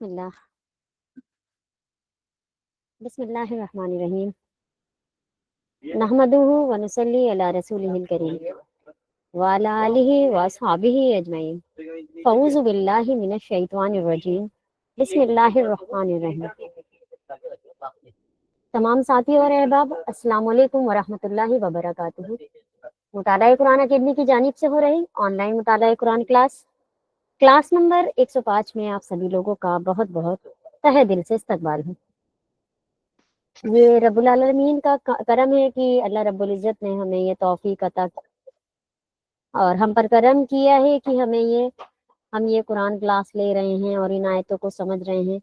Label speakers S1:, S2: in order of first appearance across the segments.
S1: اللہ بسم اللہ الرحمن الرحیم نحمدہ ونصلی علی رسولہ الکریم وعلی آلہ واصحابہ اجمعین فاعوذ باللہ من الشیطان الرجیم بسم اللہ الرحمن الرحیم۔ تمام ساتھی اور احباب السلام علیکم ورحمۃ اللہ وبرکاتہ۔ مطالعہ قرآن اکیڈمی کی جانب سے ہو رہی آن لائن مطالعہ قرآن کلاس نمبر 105 میں آپ سبھی لوگوں کا بہت بہت تہہ دل سے استقبال ہے۔ یہ رب العالمین کا کرم ہے کہ اللہ رب العزت نے ہمیں یہ توفیق عطا اور ہم پر کرم کیا ہے کہ ہم یہ قرآن کلاس لے رہے ہیں اور ان آیتوں کو سمجھ رہے ہیں۔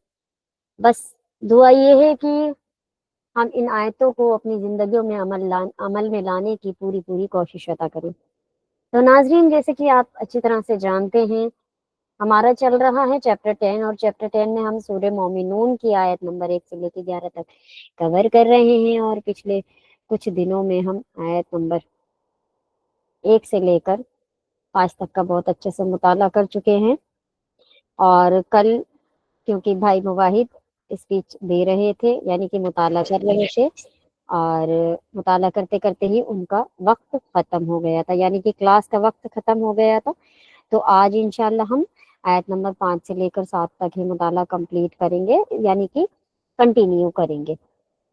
S1: بس دعا یہ ہے کہ ہم ان آیتوں کو اپنی زندگیوں میں عمل میں لانے کی پوری کوشش عطا کریں۔ تو ناظرین، جیسے کہ آپ اچھی طرح سے جانتے ہیں، ہمارا چل رہا ہے چیپٹر 10 اور چیپٹر 10 میں ہم سورہ مومنون کی آیت نمبر 1 سے لے کے 11 تک کور کر رہے ہیں، اور پچھلے کچھ دنوں میں ہم آیت نمبر 1 سے لے کر 5 تک کا بہت اچھے سے مطالعہ کر چکے ہیں۔ اور کل کیونکہ بھائی مواحد اسپیچ دے رہے تھے، یعنی کہ مطالعہ کر رہے تھے، اور مطالعہ کرتے کرتے ہی ان کا وقت ختم ہو گیا تھا، یعنی کہ کلاس کا وقت ختم ہو گیا تھا۔ تو آج انشاءاللہ ہم آیت نمبر 5 سے لے کر 7 تک ہی مطالعہ کمپلیٹ کریں گے، یعنی کہ کنٹینیو کریں گے۔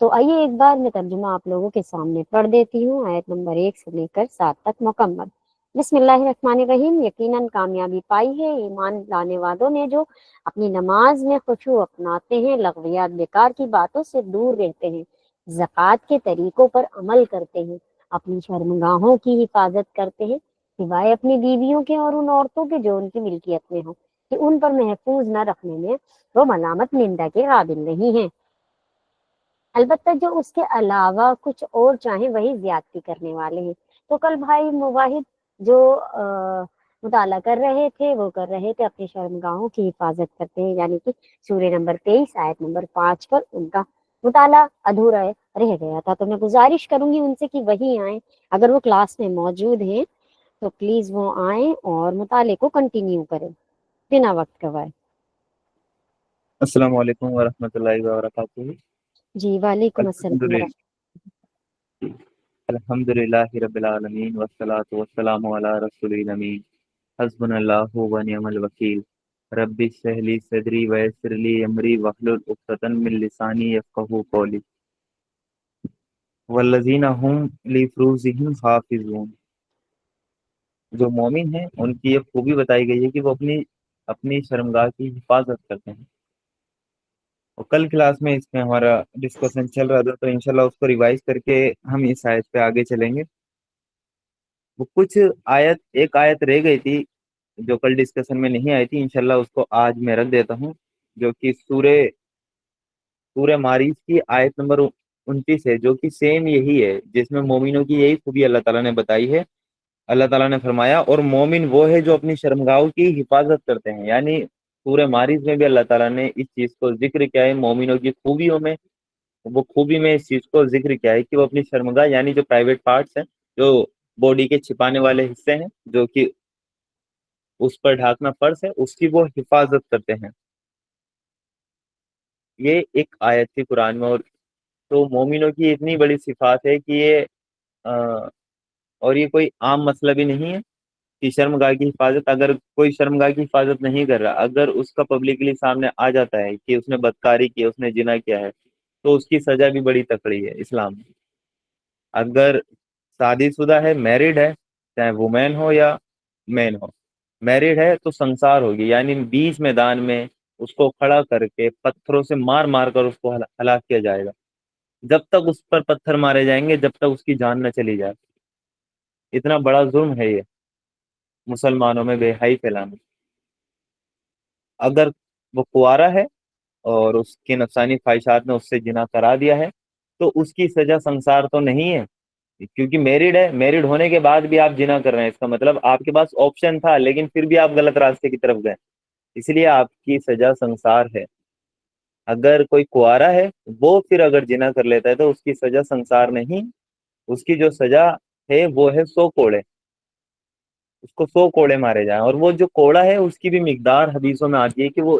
S1: تو آئیے ایک بار میں ترجمہ آپ لوگوں کے سامنے پڑھ دیتی ہوں، آیت نمبر 1 سے لے کر 7 تک مکمل۔ بسم اللہ الرحمن الرحیم۔ یقیناً کامیابی پائی ہے ایمان لانے والوں نے جو اپنی نماز میں خشوع اپناتے ہیں، لغویات بیکار کی باتوں سے دور رہتے ہیں، زکوٰۃ کے طریقوں پر عمل کرتے ہیں، اپنی شرمگاہوں کی حفاظت کرتے ہیں، سوائے اپنی بیویوں کے اور ان عورتوں کے جو ان کی ملکیت میں ہوں، کہ ان پر محفوظ نہ رکھنے میں وہ ملامت نندا کے قابل نہیں ہیں، البتہ جو اس کے علاوہ کچھ اور چاہیں وہی زیادتی کرنے والے ہیں۔ تو کل بھائی مواحد جو مطالعہ کر رہے تھے وہ کر رہے تھے اپنی شرمگاہوں کی حفاظت کرتے ہیں، یعنی کہ سورہ نمبر 23 آیت نمبر 5 پر ان کا مطالعہ ادھورا رہ گیا تھا۔ تو میں گزارش کروں گی ان سے کہ وہی آئیں، اگر وہ کلاس میں موجود ہیں تو پلیز وہ آئیں اور مطالعے کو کنٹینیو کریں بنا وقت گوائے۔
S2: السلام علیکم ورحمۃ اللہ وبرکاتہ۔
S1: جی وعلیکم السلام
S2: الحمد للہ رب العالمین والصلاۃ والسلام علی رسول الامین حسبنا اللہ ونعم الوکیل رب اشرح لی صدری ویسر لی امری واحلل عقدۃ من لسانی یفقہوا قولی والذین هم لفروجہم حافظون۔ جو مومن ہیں ان کی یہ خوبی بتائی گئی ہے کہ وہ اپنی شرمگاہ کی حفاظت کرتے ہیں۔ اور کل کلاس میں اس میں ہمارا ڈسکشن چل رہا تھا، تو انشاءاللہ اس کو ریوائز کر کے ہم اس آیت پہ آگے چلیں گے۔ وہ کچھ ایک آیت رہ گئی تھی جو کل ڈسکشن میں نہیں آئی تھی، انشاءاللہ اس کو آج میں رکھ دیتا ہوں، جو کہ سورہ معارج کی آیت نمبر 29 ہے، جو کہ سیم یہی ہے، جس میں مومنوں کی یہی خوبی اللہ تعالیٰ نے بتائی ہے۔ اللہ تعالیٰ نے فرمایا اور مومن وہ ہے جو اپنی شرمگاہوں کی حفاظت کرتے ہیں، یعنی سورہ معارج میں بھی اللہ تعالیٰ نے اس چیز کو ذکر کیا ہے، مومنوں کی خوبیوں میں وہ خوبی میں اس چیز کو ذکر کیا ہے کہ وہ اپنی شرمگاہ، یعنی جو پرائیویٹ پارٹس ہیں، جو باڈی کے چھپانے والے حصے ہیں، جو کہ اس پر ڈھانکنا فرض ہے، اس کی وہ حفاظت کرتے ہیں۔ یہ ایک آیت تھی قرآن میں، اور تو مومنوں کی اتنی بڑی صفات ہے کہ اور یہ کوئی عام مسئلہ بھی نہیں ہے کہ شرمگاہ کی حفاظت، اگر کوئی شرمگاہ کی حفاظت نہیں کر رہا، اگر اس کا پبلکلی سامنے آ جاتا ہے کہ اس نے بدکاری کی، اس نے زنا کیا ہے، تو اس کی سزا بھی بڑی تکڑی ہے اسلام میں۔ اگر شادی شدہ ہے، میرڈ ہے، چاہے وومین ہو یا مین ہو، میرڈ ہے تو سنسار ہوگی، یعنی بیچ میدان میں اس کو کھڑا کر کے پتھروں سے مار مار کر اس کو ہلاک کیا جائے گا، جب تک اس پر پتھر مارے جائیں گے جب تک اس کی جان نہ چلی جائے۔ اتنا بڑا ظلم ہے یہ مسلمانوں میں بے حیائی پھیلانا۔ اگر وہ کنوارا ہے اور اس کی نفسانی خواہشات نے اس سے جنا کرا دیا ہے تو اس کی سزا سنسار تو نہیں ہے، کیونکہ میرڈ ہے، میرڈ ہونے کے بعد بھی آپ جنا کر رہے ہیں، اس کا مطلب آپ کے پاس آپشن تھا لیکن پھر بھی آپ غلط راستے کی طرف گئے، اس لیے آپ کی سزا سنسار ہے۔ اگر کوئی کنوارا ہے وہ پھر اگر جنا کر لیتا ہے تو اس کی سزا سنسار نہیں، اس کی جو سزا ہے وہ ہے 100 کوڑے، اس کو 100 کوڑے مارے جائیں۔ اور وہ جو کوڑا ہے اس کی بھی مقدار حدیثوں میں آتی ہے کہ وہ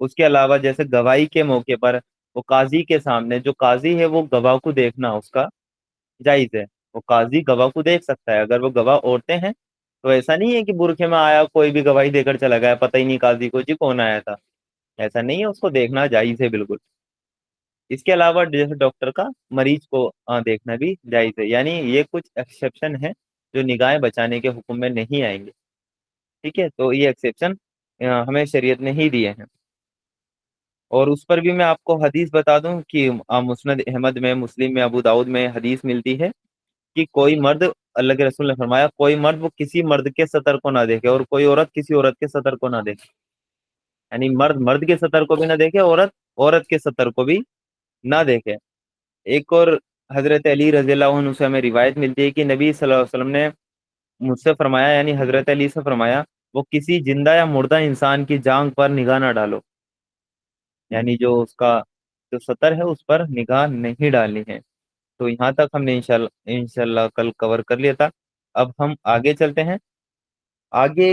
S2: اس کے علاوہ جیسے گواہی کے موقع پر وہ قاضی کے سامنے، جو قاضی ہے وہ گواہ کو دیکھنا اس کا جائز ہے، وہ قاضی گواہ کو دیکھ سکتا ہے اگر وہ گواہ عورتیں ہیں، تو ایسا نہیں ہے کہ برقعے میں آیا کوئی بھی گواہی دے کر چلا گیا، پتہ ہی نہیں قاضی کو جی کون آیا تھا، ایسا نہیں ہے، اس کو دیکھنا جائز ہے بالکل۔ اس کے علاوہ جیسے ڈاکٹر کا مریض کو دیکھنا بھی جائز ہے، یعنی یہ کچھ ایکسیپشن ہے جو نگاہیں بچانے کے حکم میں نہیں آئیں گے، ٹھیک ہے، تو یہ ایکسیپشن ہمیں شریعت نے ہی دیے ہیں۔ اور اس پر بھی میں آپ کو حدیث بتا دوں کہ مسند احمد میں، مسلم میں، ابو داؤد میں حدیث ملتی ہے کہ کوئی مرد، اللہ کے رسول نے فرمایا کوئی مرد وہ کسی مرد کے سطر کو نہ دیکھے اور کوئی عورت کسی عورت کے سطر کو نہ دیکھے، یعنی مرد مرد کے سطر کو بھی نہ دیکھے، عورت عورت کے سطر کو بھی نہ دیکھے۔ ایک اور حضرت علی رضی اللہ عنہ سے ہمیں روایت ملتی ہے کہ نبی صلی اللہ علیہ وسلم نے مجھ سے فرمایا، یعنی حضرت علی سے فرمایا، وہ کسی زندہ یا مردہ انسان کی جانب پر نگاہ نہ ڈالو، یعنی جو اس کا جو سطر ہے اس پر نگاہ نہیں ڈالنی ہے۔ تو یہاں تک ہم نے انشاءاللہ کل کور کر لیا تھا۔ اب ہم آگے چلتے ہیں۔ آگے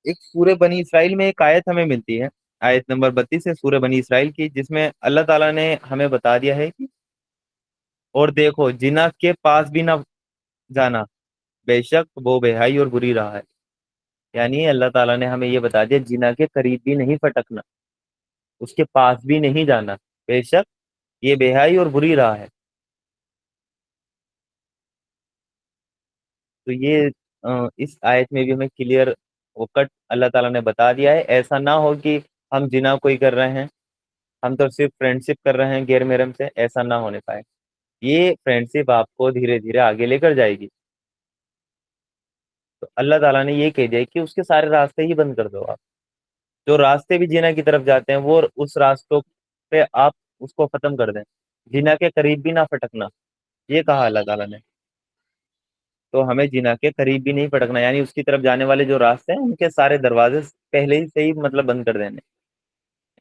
S2: ایک سورہ بنی اسرائیل میں ایک آیت ہمیں ملتی ہے، آیت نمبر 32 ہے سورہ بنی اسرائیل کی، جس میں اللہ تعالیٰ نے ہمیں بتا دیا ہے کہ اور دیکھو جنا کے پاس بھی نہ جانا، بے شک وہ بے حائی اور بری راہ ہے، یعنی اللہ تعالیٰ نے ہمیں یہ بتا دیا جنا کے قریب بھی نہیں پھٹکنا، اس کے پاس بھی نہیں جانا، بے شک یہ بے حائی اور بری راہ ہے۔ تو یہ اس آیت میں بھی ہمیں کلیئر وکٹ اللہ تعالیٰ نے بتا دیا ہے، ایسا نہ ہو کہ ہم جنا کوئی کر رہے ہیں، ہم تو صرف فرینڈ شپ کر رہے ہیں غیر محرم سے، ایسا نہ ہونے پائے۔ یہ فرینڈ شپ آپ کو دھیرے دھیرے آگے لے کر جائے گی۔ تو اللہ تعالیٰ نے یہ کہہ دیا کہ اس کے سارے راستے ہی بند کر دو آپ، جو راستے بھی جنا کی طرف جاتے ہیں وہ اس راستوں پہ آپ اس کو ختم کر دیں، جنا کے قریب بھی نہ پھٹکنا، یہ کہا اللہ تعالیٰ نے۔ تو ہمیں جنا کے قریب بھی نہیں پھٹکنا، یعنی اس کی طرف جانے والے جو راستے ہیں ان کے سارے دروازے پہلے ہی سے ہی مطلب بند کر دینے۔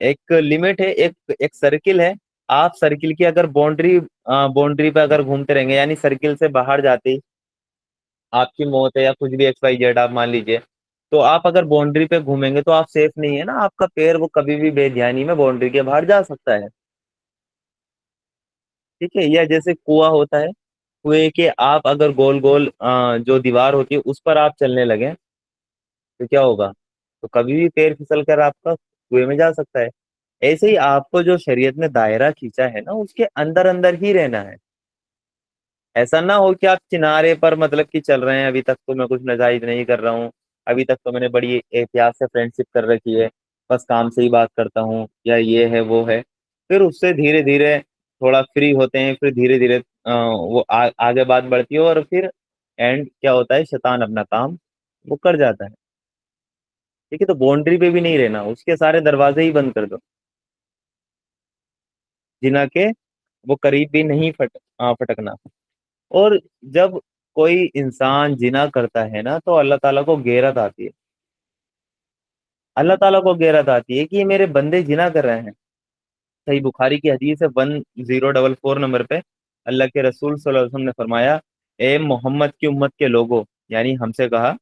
S2: ایک لمٹ ہے، ایک سرکل ہے، آپ سرکل کی اگر باؤنڈری پہ اگر گھومتے رہیں گے، یعنی سرکل سے باہر جاتے ہی آپ کی موت ہے یا کچھ بھی ایکس وائی جیڈ آپ مان لیجئے، تو آپ اگر باؤنڈری پہ گھومیں گے تو آپ سیف نہیں ہے نا، آپ کا پیر وہ کبھی بھی بے دھیانی میں باؤنڈری کے باہر جا سکتا ہے، ٹھیک ہے، یا جیسے کنواں ہوتا ہے، کنویں کے آپ اگر گول گول جو دیوار ہوتی ہے اس پر آپ چلنے لگے تو کیا ہوگا، تو کبھی بھی پیر پھسل کر آپ کا کنویں میں جا سکتا ہے۔ ایسے ہی آپ کو جو شریعت نے دائرہ کھینچا ہے نا اس کے اندر اندر ہی رہنا ہے، ایسا نہ ہو کہ آپ کنارے پر مطلب کہ چل رہے ہیں، ابھی تک تو میں کچھ ناجائز نہیں کر رہا ہوں، ابھی تک تو میں نے بڑی احتیاط سے فرینڈ شپ کر رکھی ہے، بس کام سے ہی بات کرتا ہوں، یا یہ ہے وہ ہے، پھر اس سے دھیرے دھیرے تھوڑا فری ہوتے ہیں، پھر دھیرے دھیرے وہ آگے بات بڑھتی ہے، اور پھر اینڈ کیا ہوتا ہے، شیطان اپنا کام وہ کر جاتا ہے، ٹھیک ہے، تو باؤنڈری پہ بھی نہیں رہنا، اس کے سارے دروازے ہی بند کر دو، جنا کے وہ قریب بھی نہیں پھٹکنا۔ اور جب کوئی انسان جنا کرتا ہے نا تو اللہ تعالیٰ کو غیرت آتی ہے، اللہ تعالیٰ کو غیرت آتی ہے کہ یہ میرے بندے جنا کر رہے ہیں۔ صحیح بخاری کی حدیث ہے 1044 نمبر پہ، اللہ کے رسول صلی اللہ علیہ وسلم نے فرمایا، اے محمد کی امت کے لوگوں، یعنی ہم سے کہا،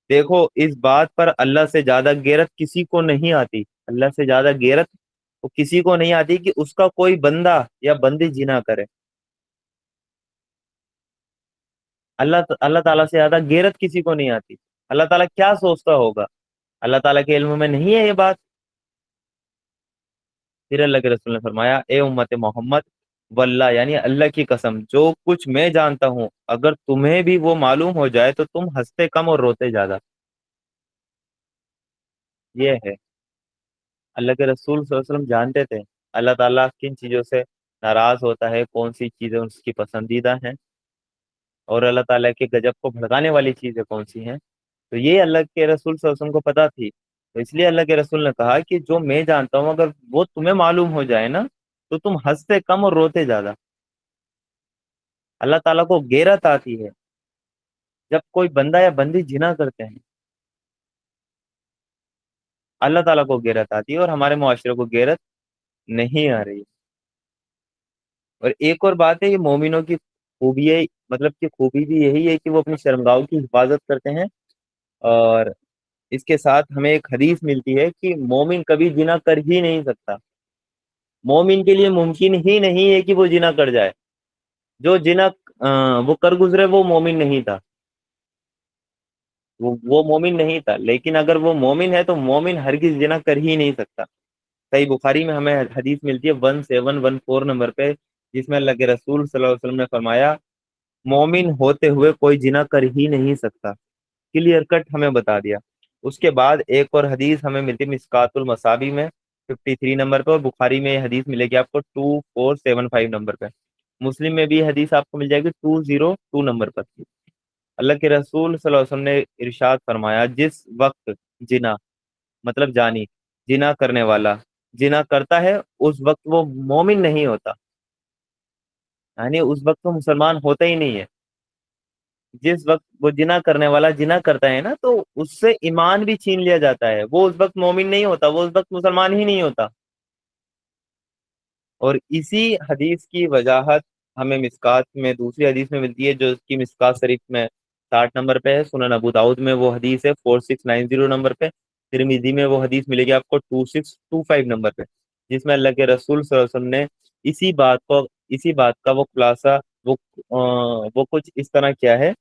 S2: دیکھو اس بات پر اللہ سے زیادہ غیرت کسی کو نہیں آتی، اللہ سے زیادہ غیرت وہ کسی کو نہیں آتی کہ اس کا کوئی بندہ یا بندی جنا کرے، اللہ تعالیٰ سے زیادہ غیرت کسی کو نہیں آتی۔ اللہ تعالیٰ کیا سوچتا ہوگا، اللہ تعالیٰ کے علم میں نہیں ہے یہ بات۔ پھر اللہ کے رسول نے فرمایا، اے امت محمد، واللہ یعنی اللہ کی قسم، جو کچھ میں جانتا ہوں اگر تمہیں بھی وہ معلوم ہو جائے تو تم ہنستے کم اور روتے زیادہ، یہ ہے۔ اللہ کے رسول صلی اللہ علیہ وسلم جانتے تھے اللہ تعالیٰ کن چیزوں سے ناراض ہوتا ہے، کون سی چیزیں اس کی پسندیدہ ہیں، اور اللہ تعالیٰ کے غضب کو بھڑکانے والی چیزیں کون سی ہیں، تو یہ اللہ کے رسول صلی اللہ علیہ وسلم کو پتا تھی، تو اس لیے اللہ کے رسول نے کہا کہ جو میں جانتا ہوں اگر وہ تمہیں معلوم ہو جائے نا تو تم ہنستے کم اور روتے زیادہ۔ اللہ تعالیٰ کو غیرت آتی ہے جب کوئی بندہ یا بندی جنا کرتے ہیں، اللہ تعالیٰ کو غیرت آتی ہے اور ہمارے معاشرے کو غیرت نہیں آ رہی ہے۔ اور ایک اور بات ہے، یہ مومنوں کی خوبی ہے، مطلب کہ خوبی بھی یہی ہے کہ وہ اپنی شرمگاہوں کی حفاظت کرتے ہیں، اور اس کے ساتھ ہمیں ایک حدیث ملتی ہے کہ مومن کبھی زنا کر ہی نہیں سکتا. مومن کے لیے ممکن ہی نہیں ہے کہ وہ زنا کر جائے. جو زنا وہ کر گزرے وہ مومن نہیں تھا، وہ مومن نہیں تھا. لیکن اگر وہ مومن ہے تو مومن ہرگز زنا کر ہی نہیں سکتا. صحیح بخاری میں ہمیں حدیث ملتی ہے 1714 نمبر پہ، جس میں اللہ کے رسول صلی اللہ علیہ وسلم نے فرمایا مومن ہوتے ہوئے کوئی زنا کر ہی نہیں سکتا. کلیئر کٹ ہمیں بتا دیا. اس کے بعد ایک اور حدیث ہمیں ملتی ہے مشکات المصابیح میں 53 نمبر پہ، اور بخاری میں یہ حدیث ملے گی آپ کو 2475 نمبر پہ. مسلم میں بھی یہ حدیث آپ کو مل جائے گی 202 نمبر پر. اللہ کے رسول صلی اللہ علیہ وسلم نے ارشاد فرمایا جس وقت جنا مطلب جانی جنا کرنے والا جنا کرتا ہے اس وقت وہ مومن نہیں ہوتا، یعنی اس وقت وہ مسلمان ہوتا ہی نہیں ہے. جس وقت وہ جنا کرنے والا جنا کرتا ہے نا تو اس سے ایمان بھی چھین لیا جاتا ہے، وہ اس وقت مومن نہیں ہوتا، وہ اس وقت مسلمان ہی نہیں ہوتا. اور اسی حدیث کی وجاہت ہمیں مسکات میں دوسری حدیث میں ملتی ہے، جو اس کی مسکات شریف میں 60 نمبر پہ ہے. سنن ابو داؤد میں وہ حدیث ہے 4690 نمبر پہ. ترمذی میں وہ حدیث ملے گی آپ کو 2625 نمبر پہ، جس میں اللہ کے رسول صلی اللہ علیہ وسلم نے اسی بات کا وہ خلاصہ وہ کچھ اس طرح کیا ہے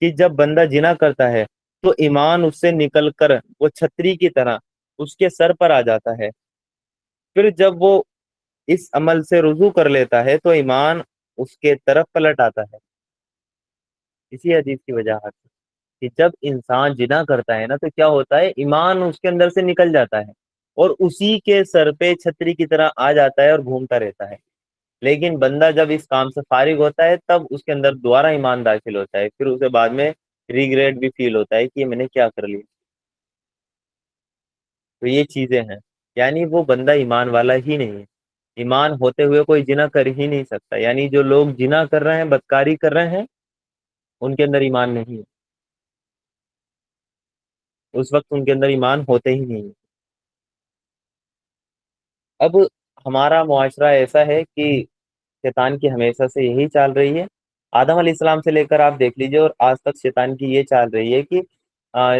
S2: کہ جب بندہ جنا کرتا ہے تو ایمان اس سے نکل کر وہ چھتری کی طرح اس کے سر پر آ جاتا ہے. پھر جب وہ اس عمل سے رجوع کر لیتا ہے تو ایمان اس کے طرف پلٹ آتا ہے. اسی حدیث کی وجاہت سے کہ جب انسان جنا کرتا ہے نا تو کیا ہوتا ہے، ایمان اس کے اندر سے نکل جاتا ہے اور اسی کے سر پہ چھتری کی طرح آ جاتا ہے اور گھومتا رہتا ہے. لیکن بندہ جب اس کام سے فارغ ہوتا ہے تب اس کے اندر دوبارہ ایمان داخل ہوتا ہے، پھر اسے بعد میں ریگریٹ بھی فیل ہوتا ہے کہ میں نے کیا کر لیا. تو یہ چیزیں ہیں، یعنی وہ بندہ ایمان والا ہی نہیں ہے. ایمان ہوتے ہوئے کوئی جنا کر ہی نہیں سکتا، یعنی جو لوگ جنا کر رہے ہیں بدکاری کر رہے ہیں ان کے اندر ایمان نہیں ہے، اس وقت ان کے اندر ایمان ہوتے ہی نہیں ہے. اب ہمارا معاشرہ ایسا ہے کہ شیطان کی ہمیشہ سے یہی چال رہی ہے. آدم علیہ السلام سے لے کر آپ دیکھ لیجئے اور آج تک شیطان کی یہ چال رہی ہے کہ آ،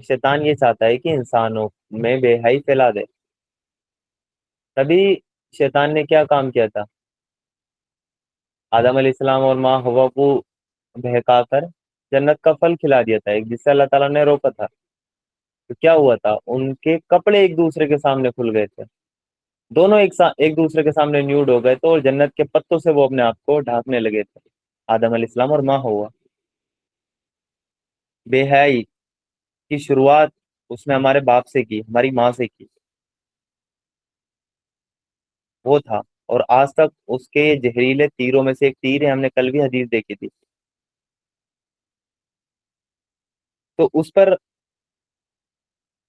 S2: شیطان یہ چاہتا ہے کہ انسانوں میں بے حیائی پھیلا دے. تبھی شیطان نے کیا کام کیا تھا، آدم علیہ السلام اور ماں ہوا کو بہکا کر جنت کا پھل کھلا دیا تھا ایک، جس سے اللہ تعالیٰ نے روکا تھا. تو کیا ہوا تھا، ان کے کپڑے ایک دوسرے کے سامنے کھل گئے تھے، دونوں ایک دوسرے کے سامنے نیوڈ ہو گئے تو، اور جنت کے پتوں سے وہ اپنے آپ کو ڈھانکنے لگے تھے، آدم علیہ السلام اور ماں ہوا. بے حیائی کی شروعات اس نے ہمارے باپ سے کی، ہماری ماں سے کی، وہ تھا. اور آج تک اس کے زہریلے تیروں میں سے ایک تیر ہے، ہم نے کل بھی حدیث دیکھی تھی. تو اس پر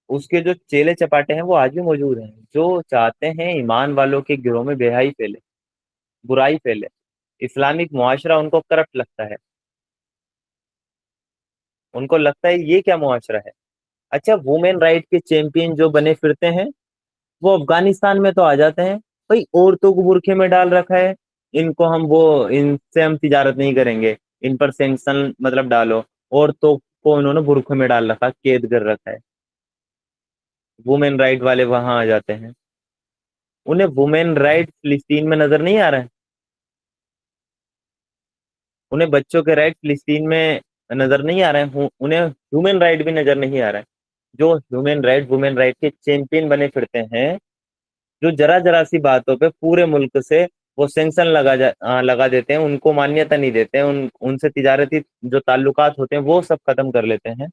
S2: اس کے جو چیلے چپاٹے ہیں وہ آج بھی موجود ہیں، جو چاہتے ہیں ایمان والوں کے گروہ میں بے حیائی پھیلے، برائی پھیلے. اسلامک معاشرہ ان کو کرپٹ لگتا ہے، ان کو لگتا ہے یہ کیا معاشرہ ہے. اچھا، وومین رائٹ کے چیمپئن جو بنے پھرتے ہیں وہ افغانستان میں تو آ جاتے ہیں، بھائی عورتوں کو برقعے میں ڈال رکھا ہے، ان سے ہم تجارت نہیں کریں گے، ان پر سینکشن مطلب ڈالو. عورتوں کو انہوں نے برقعے میں ڈال رکھا، قید کر رکھا ہے. وومین رائٹ والے وہاں آ جاتے ہیں، انہیں وومین رائٹ فلسطین میں نظر نہیں آ رہے ہیں، انہیں بچوں کے رائٹ فلسطین میں نظر نہیں آ رہے ہیں، انہیں ہیومن رائٹ بھی نظر نہیں آ رہے ہیں. جو وومین رائٹ کے چیمپئن بنے پھرتے ہیں، جو ذرا ذرا سی باتوں پہ پورے ملک سے وہ سینکشن لگا دیتے ہیں، ان کو مانیتا نہیں دیتے ہیں، ان سے تجارتی جو تعلقات ہوتے ہیں وہ سب ختم کر لیتے ہیں.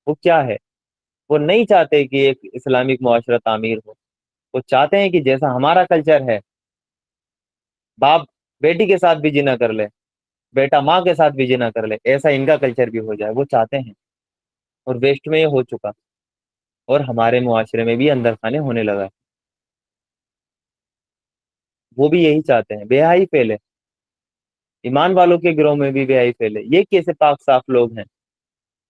S2: وہ کیا ہے، وہ نہیں چاہتے کہ ایک اسلامک معاشرہ تعمیر ہو. وہ چاہتے ہیں کہ جیسا ہمارا کلچر ہے، باپ بیٹی کے ساتھ بھی جنا کر لے، بیٹا ماں کے ساتھ بھی جنا کر لے، ایسا ان کا کلچر بھی ہو جائے، وہ چاہتے ہیں. اور ویسٹ میں یہ ہو چکا، اور ہمارے معاشرے میں بھی اندر خانے ہونے لگا. وہ بھی یہی چاہتے ہیں، بے حیائی پھیلے، ایمان والوں کے گروہ میں بھی بے حیائی پھیلے. یہ کیسے پاک صاف لوگ ہیں.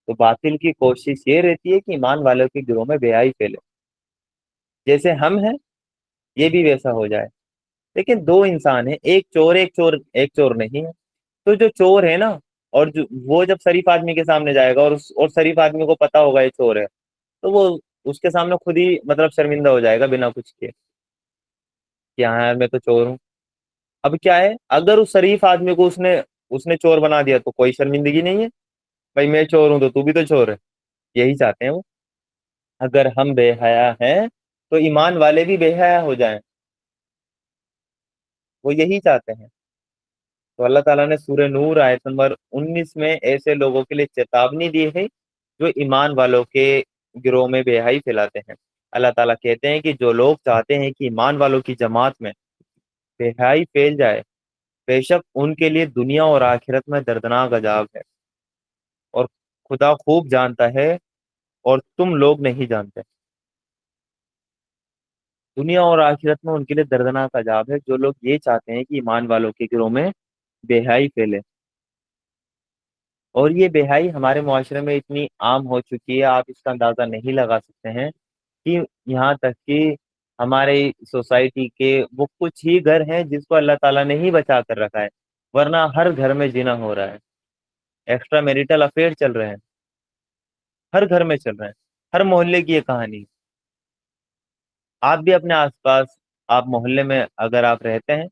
S2: تو باطل کی کوشش یہ رہتی ہے کہ ایمان والوں کے گروہ میں بے حیائی پھیلے، جیسے ہم ہیں یہ بھی ویسا ہو جائے. لیکن دو انسان ہیں، ایک چور نہیں ہے. تو جو چور ہے نا اور وہ جب شریف آدمی کے سامنے جائے گا اور شریف آدمی کو پتا ہوگا یہ چور ہے، تو وہ اس کے سامنے خود ہی مطلب شرمندہ ہو جائے گا بنا کچھ کے کہ ہاں یار میں تو چور ہوں۔ اب کیا ہے، اگر اس شریف آدمی کو اس نے چور بنا دیا تو کوئی شرمندگی نہیں ہے، بھائی میں چور ہوں تو بھی تو چور ہے، یہی چاہتے ہیں وہ۔ اگر ہم بے حیا ہیں تو ایمان والے بھی بے حیا ہو جائیں، وہ یہی چاہتے ہیں۔ تو اللہ تعالیٰ نے سورہ نور آیت نمبر 19 میں ایسے لوگوں کے لیے چیتاونی دی ہے جو ایمان والوں کے گروہ میں بے حیائی پھیلاتے ہیں۔ اللہ تعالیٰ کہتے ہیں کہ جو لوگ چاہتے ہیں کہ ایمان والوں کی جماعت میں بے حیائی پھیل جائے، بے شک ان کے لیے دنیا اور آخرت میں دردناک عذاب ہے، اور خدا خوب جانتا ہے اور تم لوگ نہیں جانتے۔ دنیا اور آخرت میں ان کے لیے دردناک عذاب ہے، جو لوگ یہ چاہتے ہیں کہ ایمان والوں کے گروہ میں بے حیائی پھیلے۔ اور یہ بے حیائی ہمارے معاشرے میں اتنی عام ہو چکی ہے، آپ اس کا اندازہ نہیں لگا سکتے ہیں کہ یہاں تک کہ ہمارے سوسائٹی کے وہ کچھ ہی گھر ہیں جس کو اللہ تعالیٰ نے ہی بچا کر رکھا ہے، ورنہ ہر گھر میں زنا ہو رہا ہے، ایکسٹرا میریٹل افیئر چل رہے ہیں، ہر گھر میں چل رہے ہیں، ہر محلے کی یہ کہانی۔ آپ بھی اپنے آس پاس، آپ محلے میں اگر آپ رہتے ہیں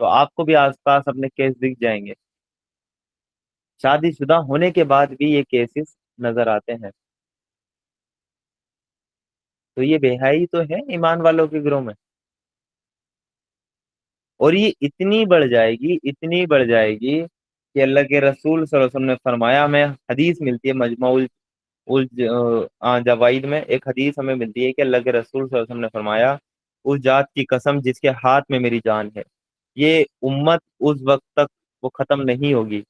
S2: تو آپ کو بھی آس پاس اپنے کیس دکھ جائیں گے، شادی شدہ ہونے کے بعد بھی یہ کیسز نظر آتے ہیں۔ تو یہ بے حیائی تو ہے ایمان والوں کے گروہ میں، اور یہ اتنی بڑھ جائے گی، اتنی بڑھ جائے گی کہ اللہ کے رسول صلی اللہ علیہ وسلم نے فرمایا، ہمیں حدیث ملتی ہے مجموع جوائد میں ایک حدیث ہمیں ملتی ہے کہ اللہ کے رسول صلی اللہ علیہ وسلم نے فرمایا، اس ذات کی قسم جس کے ہاتھ میں میری جان ہے، یہ امت اس وقت تک وہ ختم نہیں ہوگی،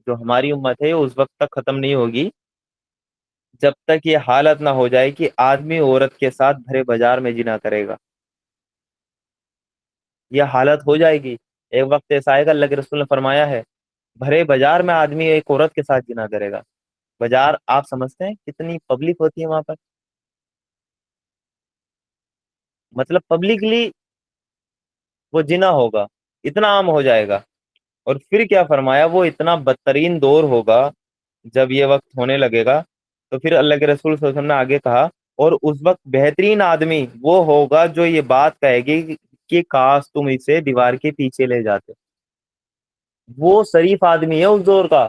S2: جو ہماری امت ہے اس وقت تک ختم نہیں ہوگی جب تک یہ حالت نہ ہو جائے کہ آدمی عورت کے ساتھ بھرے بازار میں زنا کرے گا۔ یہ حالت ہو جائے گی، ایک وقت ایسا آئے گا، اللہ کے رسول نے فرمایا ہے بھرے بازار میں آدمی ایک عورت کے ساتھ زنا کرے گا۔ بازار آپ سمجھتے ہیں کتنی پبلک ہوتی ہے وہاں پر، مطلب پبلکلی وہ زنا ہوگا، اتنا عام ہو جائے گا۔ اور پھر کیا فرمایا، وہ اتنا بدترین دور ہوگا جب یہ وقت ہونے لگے گا، تو پھر اللہ کے رسول صلی اللہ علیہ وسلم نے آگے کہا، اور اس وقت بہترین آدمی وہ ہوگا جو یہ بات کہے گی کہ کاش تم اسے دیوار کے پیچھے لے جاتے۔ وہ شریف آدمی ہے اس دور کا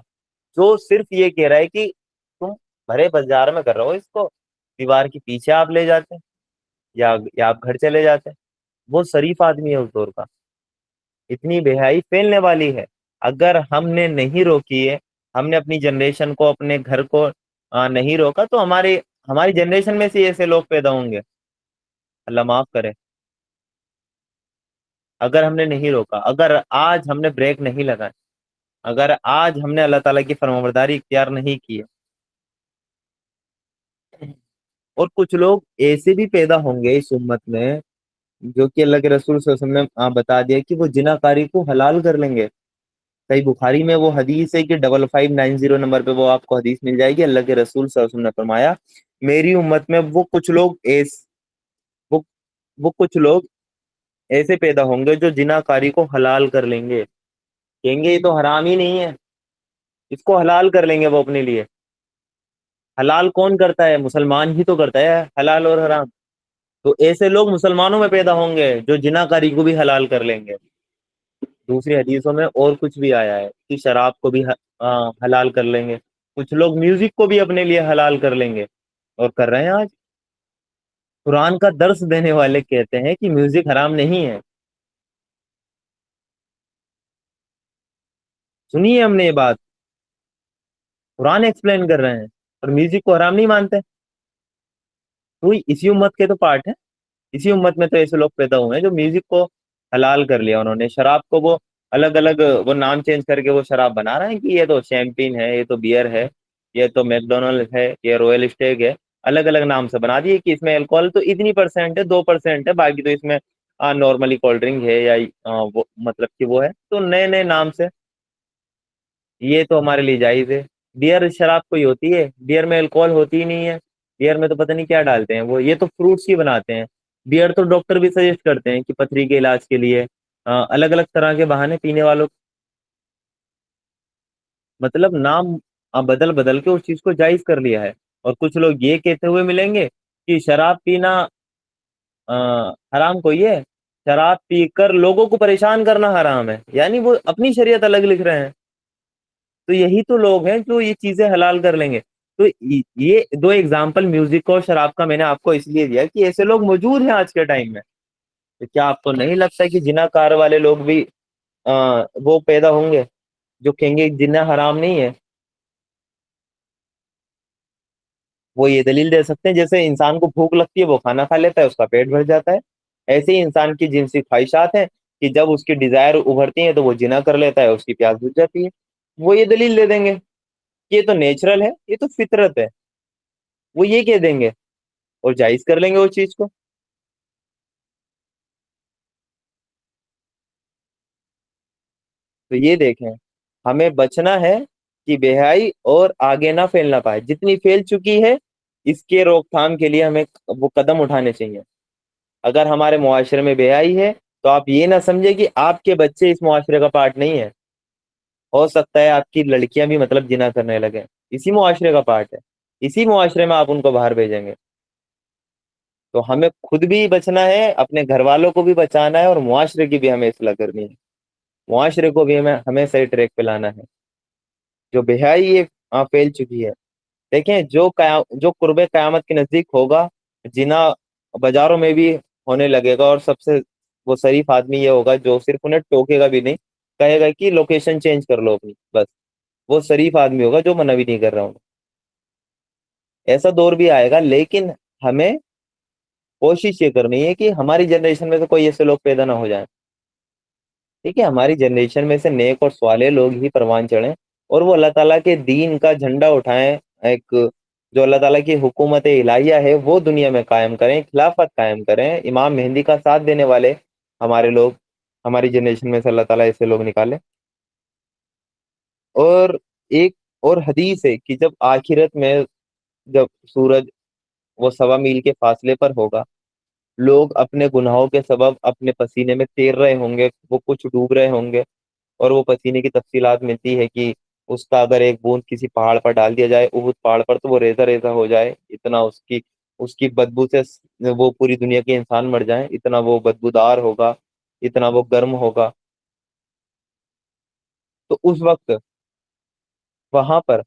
S2: جو صرف یہ کہہ رہا ہے کہ تم بھرے بازار میں کر رہے ہو، اس کو دیوار کے پیچھے آپ لے جاتے ہیں، یا آپ گھر چلے جاتے ہیں۔ وہ شریف آدمی ہے اس دور کا، اتنی بے حیائی پھیلنے والی ہے۔ اگر ہم نے نہیں روکی ہے، ہم نے اپنی جنریشن کو، اپنے گھر کو نہیں روکا، تو ہماری جنریشن میں سے ایسے لوگ پیدا ہوں گے، اللہ معاف کرے۔ اگر ہم نے نہیں روکا، اگر آج ہم نے بریک نہیں لگایا، اگر آج ہم نے اللہ تعالیٰ کی فرمانبرداری اختیار نہیں کی ہے، اور کچھ لوگ ایسے بھی پیدا ہوں گے اس امت میں جو کہ اللہ کے رسول صلی اللہ علیہ وسلم نے بتا دیا کہ وہ جنا کاری کو حلال کر لیں گے۔ صحیح بخاری میں وہ حدیث ہے کہ 5590 نمبر پہ وہ آپ کو حدیث مل جائے گی، اللہ کے رسول صلی اللہ علیہ وسلم نے فرمایا، میری امت میں وہ وہ کچھ لوگ ایسے پیدا ہوں گے جو جنا کاری کو حلال کر لیں گے، کہیں گے یہ تو حرام ہی نہیں ہے، اس کو حلال کر لیں گے وہ اپنے لیے۔ حلال کون کرتا ہے؟ مسلمان ہی تو کرتا ہے حلال اور حرام۔ تو ایسے لوگ مسلمانوں میں پیدا ہوں گے جو جنا کاری کو بھی حلال کر لیں گے۔ دوسری حدیثوں میں اور کچھ بھی آیا ہے کہ شراب کو بھی حلال کر لیں گے، کچھ لوگ میوزک کو بھی اپنے لیے حلال کر لیں گے، اور کر رہے ہیں آج۔ قرآن کا درس دینے والے کہتے ہیں کہ میوزک حرام نہیں ہے، سنیے ہم نے یہ بات، قرآن ایکسپلین کر رہے ہیں، اور میوزک کو حرام نہیں مانتے۔ تو اسی امت کے تو پارٹ ہے، اسی امت میں تو ایسے لوگ پیدا ہوئے ہیں جو میوزک کو حلال کر لیا انہوں نے، شراب کو وہ الگ الگ وہ نام چینج کر کے وہ شراب بنا رہے ہیں کہ یہ تو شیمپین ہے، یہ تو بیئر ہے، یہ تو میک ڈونلڈ ہے، یہ رویل اسٹیگ ہے، الگ الگ نام سے بنا دیے کہ اس میں الکوہل تو اتنی پرسینٹ ہے، 2% ہے، باقی تو اس میں نارملی کولڈ ڈرنک ہے، یا وہ مطلب کہ وہ ہے، تو نئے نئے نام سے یہ تو ہمارے لیے جائز ہے۔ بیئر شراب کوئی ہوتی ہے؟ بیئر میں الکوہل ہوتی ہی نہیں ہے، بیئر میں تو پتہ نہیں کیا ڈالتے ہیں وہ، یہ تو فروٹس ہی بناتے ہیں۔ بیئر تو ڈاکٹر بھی سجیسٹ کرتے ہیں کہ پتھری کے علاج کے لیے، الگ الگ طرح کے بہانے پینے والوں مطلب نام بدل بدل کے اس چیز کو جائز کر لیا ہے. اور کچھ لوگ یہ کہتے ہوئے ملیں گے کہ شراب پینا حرام کوئی ہے، شراب پی کر لوگوں کو پریشان کرنا حرام ہے، یعنی وہ اپنی شریعت الگ لکھ رہے ہیں. تو یہی تو لوگ ہیں جو یہ چیزیں حلال کر لیں گے. تو یہ دو ایگزامپل میوزک اور شراب کا میں نے آپ کو اس لیے دیا کہ ایسے لوگ موجود ہیں آج کے ٹائم میں. تو کیا آپ کو نہیں لگتا کہ جنا کار والے لوگ بھی وہ پیدا ہوں گے جو کہیں گے جنا حرام نہیں ہے؟ وہ یہ دلیل دے سکتے ہیں جیسے انسان کو بھوک لگتی ہے وہ کھانا کھا لیتا ہے اس کا پیٹ بھر جاتا ہے، ایسے ہی انسان کی جنسی خواہشات ہیں کہ جب اس کی ڈیزائر ابھرتی ہیں تو وہ جنا کر لیتا ہے، اس کی پیاس بجھ جاتی ہے. وہ یہ دلیل دے دیں گے کہ یہ تو نیچرل ہے، یہ تو فطرت ہے، وہ یہ کہہ دیں گے اور جائز کر لیں گے اس چیز کو. تو یہ دیکھیں، ہمیں بچنا ہے کہ بے حیائی اور آگے نہ پھیلنا پائے. جتنی پھیل چکی ہے اس کے روک تھام کے لیے ہمیں وہ قدم اٹھانے چاہیے. اگر ہمارے معاشرے میں بے حیائی ہے تو آپ یہ نہ سمجھے کہ آپ کے بچے اس معاشرے کا پارٹ نہیں ہے. ہو سکتا ہے آپ کی لڑکیاں بھی مطلب جنا کرنے لگے، اسی معاشرے کا پارٹ ہے، اسی معاشرے میں آپ ان کو باہر بھیجیں گے. تو ہمیں خود بھی بچنا ہے، اپنے گھر والوں کو بھی بچانا ہے، اور معاشرے کی بھی ہمیں اصلاح کرنی ہے. معاشرے کو بھی ہمیں صحیح ٹریک پہ لانا ہے. جو بے حیائی یہ پھیل چکی ہے، دیکھیں جو قرب قیامت کے نزدیک ہوگا، جنا بازاروں میں بھی ہونے لگے گا، اور سب سے وہ شریف آدمی یہ ہوگا جو صرف انہیں ٹوکے گا بھی نہیں، کہے گا کہ لوکیشن چینج کر لو اپنی بس. وہ شریف آدمی ہوگا جو منع بھی نہیں کر رہا ہوں. ایسا دور بھی آئے گا، لیکن ہمیں کوشش یہ کرنی ہے کہ ہماری جنریشن میں سے کوئی ایسے لوگ پیدا نہ ہو جائیں. ٹھیک ہے، ہماری جنریشن میں سے نیک اور صالح لوگ ہی پروان چڑھیں، اور وہ اللہ تعالیٰ کے دین کا جھنڈا اٹھائیں. ایک جو اللہ تعالیٰ کی حکومت الہیہ ہے وہ دنیا میں قائم کریں، خلافت قائم کریں. امام مہدی کا ساتھ دینے والے ہمارے لوگ، ہماری جنریشن میں سے اللہ تعالیٰ ایسے لوگ نکالے. اور ایک اور حدیث ہے کہ جب آخرت میں جب سورج وہ 1.25 میل کے فاصلے پر ہوگا، لوگ اپنے گناہوں کے سبب اپنے پسینے میں تیر رہے ہوں گے، وہ کچھ ڈوب رہے ہوں گے، اور وہ پسینے کی تفصیلات ملتی ہے کہ اس کا اگر ایک بوند کسی پہاڑ پر ڈال دیا جائے، احد پہاڑ پر، تو وہ ریزہ ریزہ ہو جائے. اتنا اس کی بدبو سے وہ پوری دنیا کے انسان مر جائیں، اتنا وہ بدبودار ہوگا، اتنا وہ گرم ہوگا. تو اس وقت وہاں پر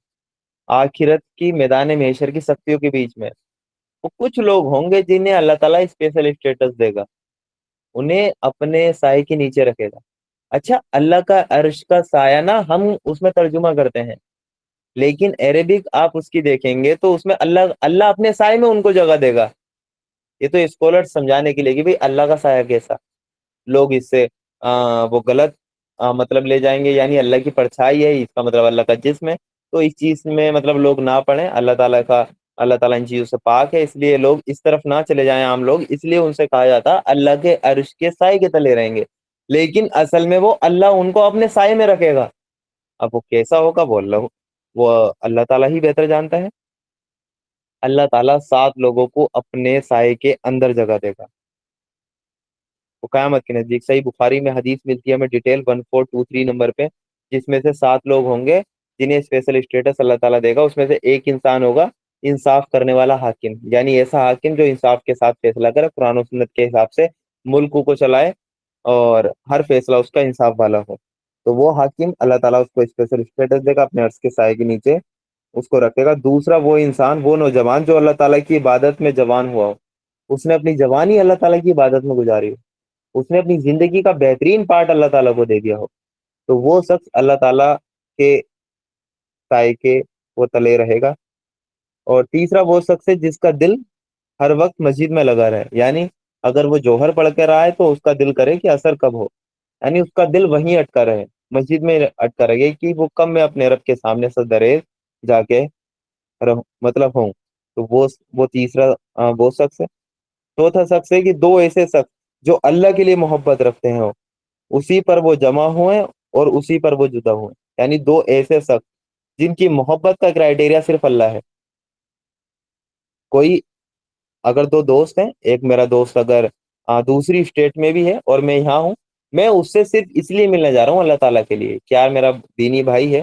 S2: آخرت کی میدان محشر کی سختیوں کے بیچ میں وہ کچھ لوگ ہوں گے جنہیں اللہ تعالیٰ اسپیشل اسٹیٹس دے گا، انہیں اپنے سائے کے نیچے رکھے گا. اچھا، اللہ کا عرش کا سایہ نا ہم اس میں ترجمہ کرتے ہیں، لیکن عربک آپ اس کی دیکھیں گے تو اس میں اللہ اللہ اپنے سائے میں ان کو جگہ دے گا. یہ تو اسکالر سمجھانے کے لیے کہ بھئی اللہ کا سایہ کیسا. لوگ اس سے وہ غلط مطلب لے جائیں گے، یعنی اللہ کی پرچھائی ہے اس کا مطلب اللہ کا جسم ہے. تو اس چیز میں مطلب لوگ نہ پڑھیں. اللہ تعالیٰ ان چیزوں سے پاک ہے، اس لیے لوگ اس طرف نہ چلے جائیں. عام لوگ اس لیے ان سے کہا جاتا اللہ کے عرش کے سائے کے تلے رہیں گے، لیکن اصل میں وہ اللہ ان کو اپنے سائے میں رکھے گا. اب وہ کیسا ہوگا وہ اللہ تعالیٰ ہی بہتر جانتا ہے. اللہ تعالیٰ 7 لوگوں کو اپنے سائے کے اندر جگہ دے گا. وہ قیامت کے نزدیک صحیح بخاری میں حدیث ملتی ہے ہمیں ڈیٹیل 1423 نمبر پہ، جس میں سے 7 لوگ ہوں گے جنہیں اسپیشل اسٹیٹس اللہ تعالیٰ دے گا. اس میں سے ایک انسان ہوگا انصاف کرنے والا حاکم، یعنی ایسا حاکم جو انصاف کے ساتھ فیصلہ کرے، قرآن و سنت کے حساب سے ملک کو چلائے، اور ہر فیصلہ اس کا انصاف والا ہو. تو وہ حاکم اللہ تعالیٰ اس کو اسپیشل اسٹیٹس دے گا، اپنے عرش کے سائے کے نیچے اس کو رکھے گا. دوسرا وہ انسان، وہ نوجوان جو اللہ تعالیٰ کی عبادت میں جوان ہوا ہو، اس نے اپنی جوانی اللہ تعالیٰ کی عبادت میں گزاری ہو، اس نے اپنی زندگی کا بہترین پارٹ اللہ تعالیٰ کو دے دیا ہو، تو وہ شخص اللہ تعالیٰ کے سائے کے وہ تلے رہے گا. اور تیسرا وہ شخص ہے جس کا دل ہر وقت مسجد میں لگا رہے، یعنی اگر وہ جوہر پڑھ کے رہا ہے تو اس کا دل کرے کہ اثر کب ہو، یعنی اس کا دل وہیں اٹکا رہے، مسجد میں اٹکا رہے کہ وہ کب میں اپنے رب کے سامنے سجدریز جا کے مطلب ہوں. تو وہ تیسرا وہ شخص ہے. چوتھا شخص ہے کہ 2 ایسے شخص جو اللہ کے لیے محبت رکھتے ہیں، اسی پر وہ جمع ہوئے اور اسی پر وہ جدا ہوئے، یعنی 2 ایسے شخص جن کی محبت کا کرائٹیریا صرف اللہ ہے. کوئی اگر 2 دوست ہیں، ایک میرا دوست اگر دوسری اسٹیٹ میں بھی ہے اور میں یہاں ہوں، میں اس سے صرف اس لیے ملنے جا رہا ہوں اللہ تعالیٰ کے لیے، کیا میرا دینی بھائی ہے،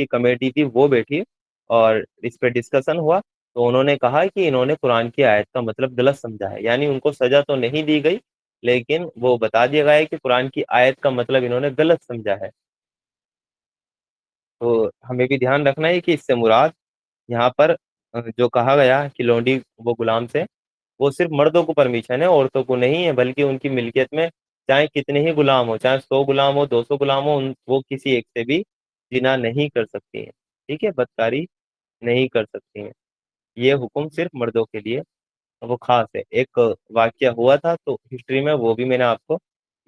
S2: کی کمیٹی تھی وہ بیٹھی اور اس پہ ڈسکشن ہوا، تو انہوں نے کہا کہ انہوں نے قرآن کی آیت کا مطلب غلط سمجھا ہے، یعنی ان کو سزا تو نہیں دی گئی لیکن وہ بتا دیا گیا ہے کہ قرآن کی آیت کا مطلب انہوں نے غلط سمجھا ہے۔ تو ہمیں بھی دھیان رکھنا ہے کہ اس سے مراد یہاں پر جو کہا گیا کہ لونڈی وہ غلام سے، وہ صرف مردوں کو پرمیشن ہے، عورتوں کو نہیں ہے، بلکہ ان کی ملکیت میں چاہے کتنے ہی غلام ہو، چاہے 100 غلام ہو، 200 غلام ہو، وہ کسی ایک سے بھی جنا نہیں کر سکتی ہیں، ٹھیک ہے، بدکاری نہیں کر سکتی ہیں۔ یہ حکم صرف مردوں کے لیے وہ خاص ہے۔ ایک واقعہ ہوا تھا تو ہسٹری میں وہ بھی میں نے آپ کو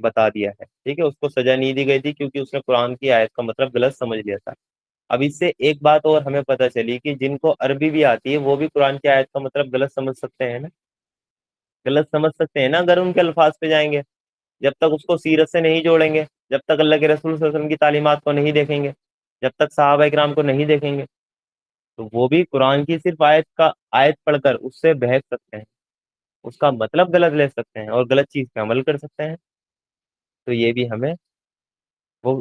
S2: بتا دیا ہے، ٹھیک ہے، اس کو سزا نہیں دی گئی تھی کیونکہ اس نے قرآن کی آیت کا مطلب غلط سمجھ لیا تھا۔ اب اس سے ایک بات اور ہمیں پتہ چلی کہ جن کو عربی بھی آتی ہے وہ بھی قرآن کی آیت کا مطلب غلط سمجھ سکتے ہیں نا، غلط سمجھ سکتے ہیں نا اگر ان کے الفاظ پہ جائیں گے، جب تک اس کو سیرت سے نہیں جوڑیں گے، جب تک اللہ کے رسول صلی اللہ علیہ وسلم کی تعلیمات کو نہیں دیکھیں گے، جب تک صحابہ کرام کو نہیں دیکھیں گے، تو وہ بھی قرآن کی صرف آیت پڑھ کر اس سے بحث سکتے ہیں، اس کا مطلب غلط لے سکتے ہیں اور غلط چیز پہ عمل کر سکتے ہیں۔ تو یہ بھی ہمیں وہ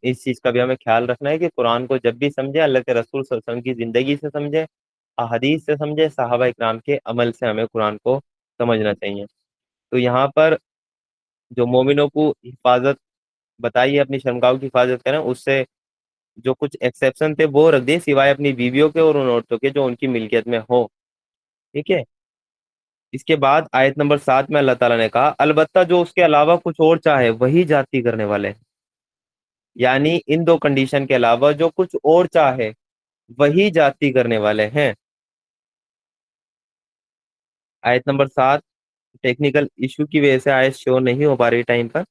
S2: اس چیز کا بھی ہمیں خیال رکھنا ہے کہ قرآن کو جب بھی سمجھے اللہ کے رسول صلی اللہ علیہ وسلم کی زندگی سے سمجھے، احادیث سے سمجھے، صحابہ اکرام کے عمل سے ہمیں قرآن کو سمجھنا چاہیے۔ تو یہاں پر جو مومنوں کو حفاظت بتائی ہے، اپنی شرمگاہوں کی حفاظت کریں، اس سے جو کچھ ایکسیپشن تھے وہ رکھ دیے سوائے اپنی بیویوں کے اور ان عورتوں کے جو ان کی ملکیت میں ہو، ٹھیک ہے۔ اس کے بعد آیت نمبر 7 میں اللہ تعالیٰ نے کہا البتہ جو اس کے علاوہ کچھ اور چاہے وہی جاتی کرنے والے ہیں، یعنی ان دو کنڈیشن کے علاوہ جو کچھ اور چاہے وہی جاتی کرنے والے ہیں۔ آیت نمبر 7 ٹیکنیکل ایشو کی وجہ سے آیت شو نہیں ہو پا رہی ٹائم پر،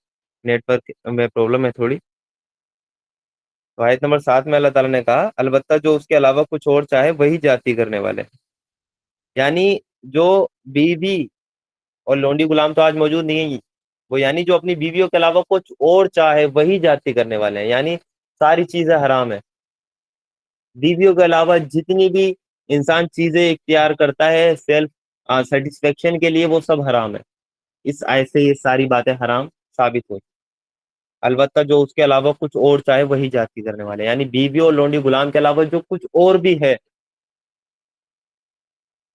S2: نیٹ ورک میں پرابلم ہے تھوڑی۔ تو آیت نمبر 7 میں اللہ تعالیٰ نے کہا البتہ جو اس کے علاوہ کچھ اور چاہے وہی جاتی کرنے والے ہیں، یعنی جو بیوی اور لونڈی غلام تو آج موجود نہیں ہے، وہ یعنی جو اپنی بیویوں کے علاوہ کچھ اور چاہے وہی جاتی کرنے والے ہیں، یعنی ساری چیزیں حرام ہیں، بیویوں کے علاوہ جتنی بھی انسان چیزیں اختیار کرتا ہے سیلف سیٹسفیکشن کے لیے وہ سب حرام ہے۔ اس آیت سے یہ ساری باتیں حرام ثابت ہوئی۔ البتہ جو اس کے علاوہ کچھ اور چاہے وہی جاتی کرنے والے ہیں، یعنی بیوی اور لونڈی غلام کے علاوہ جو کچھ اور بھی ہے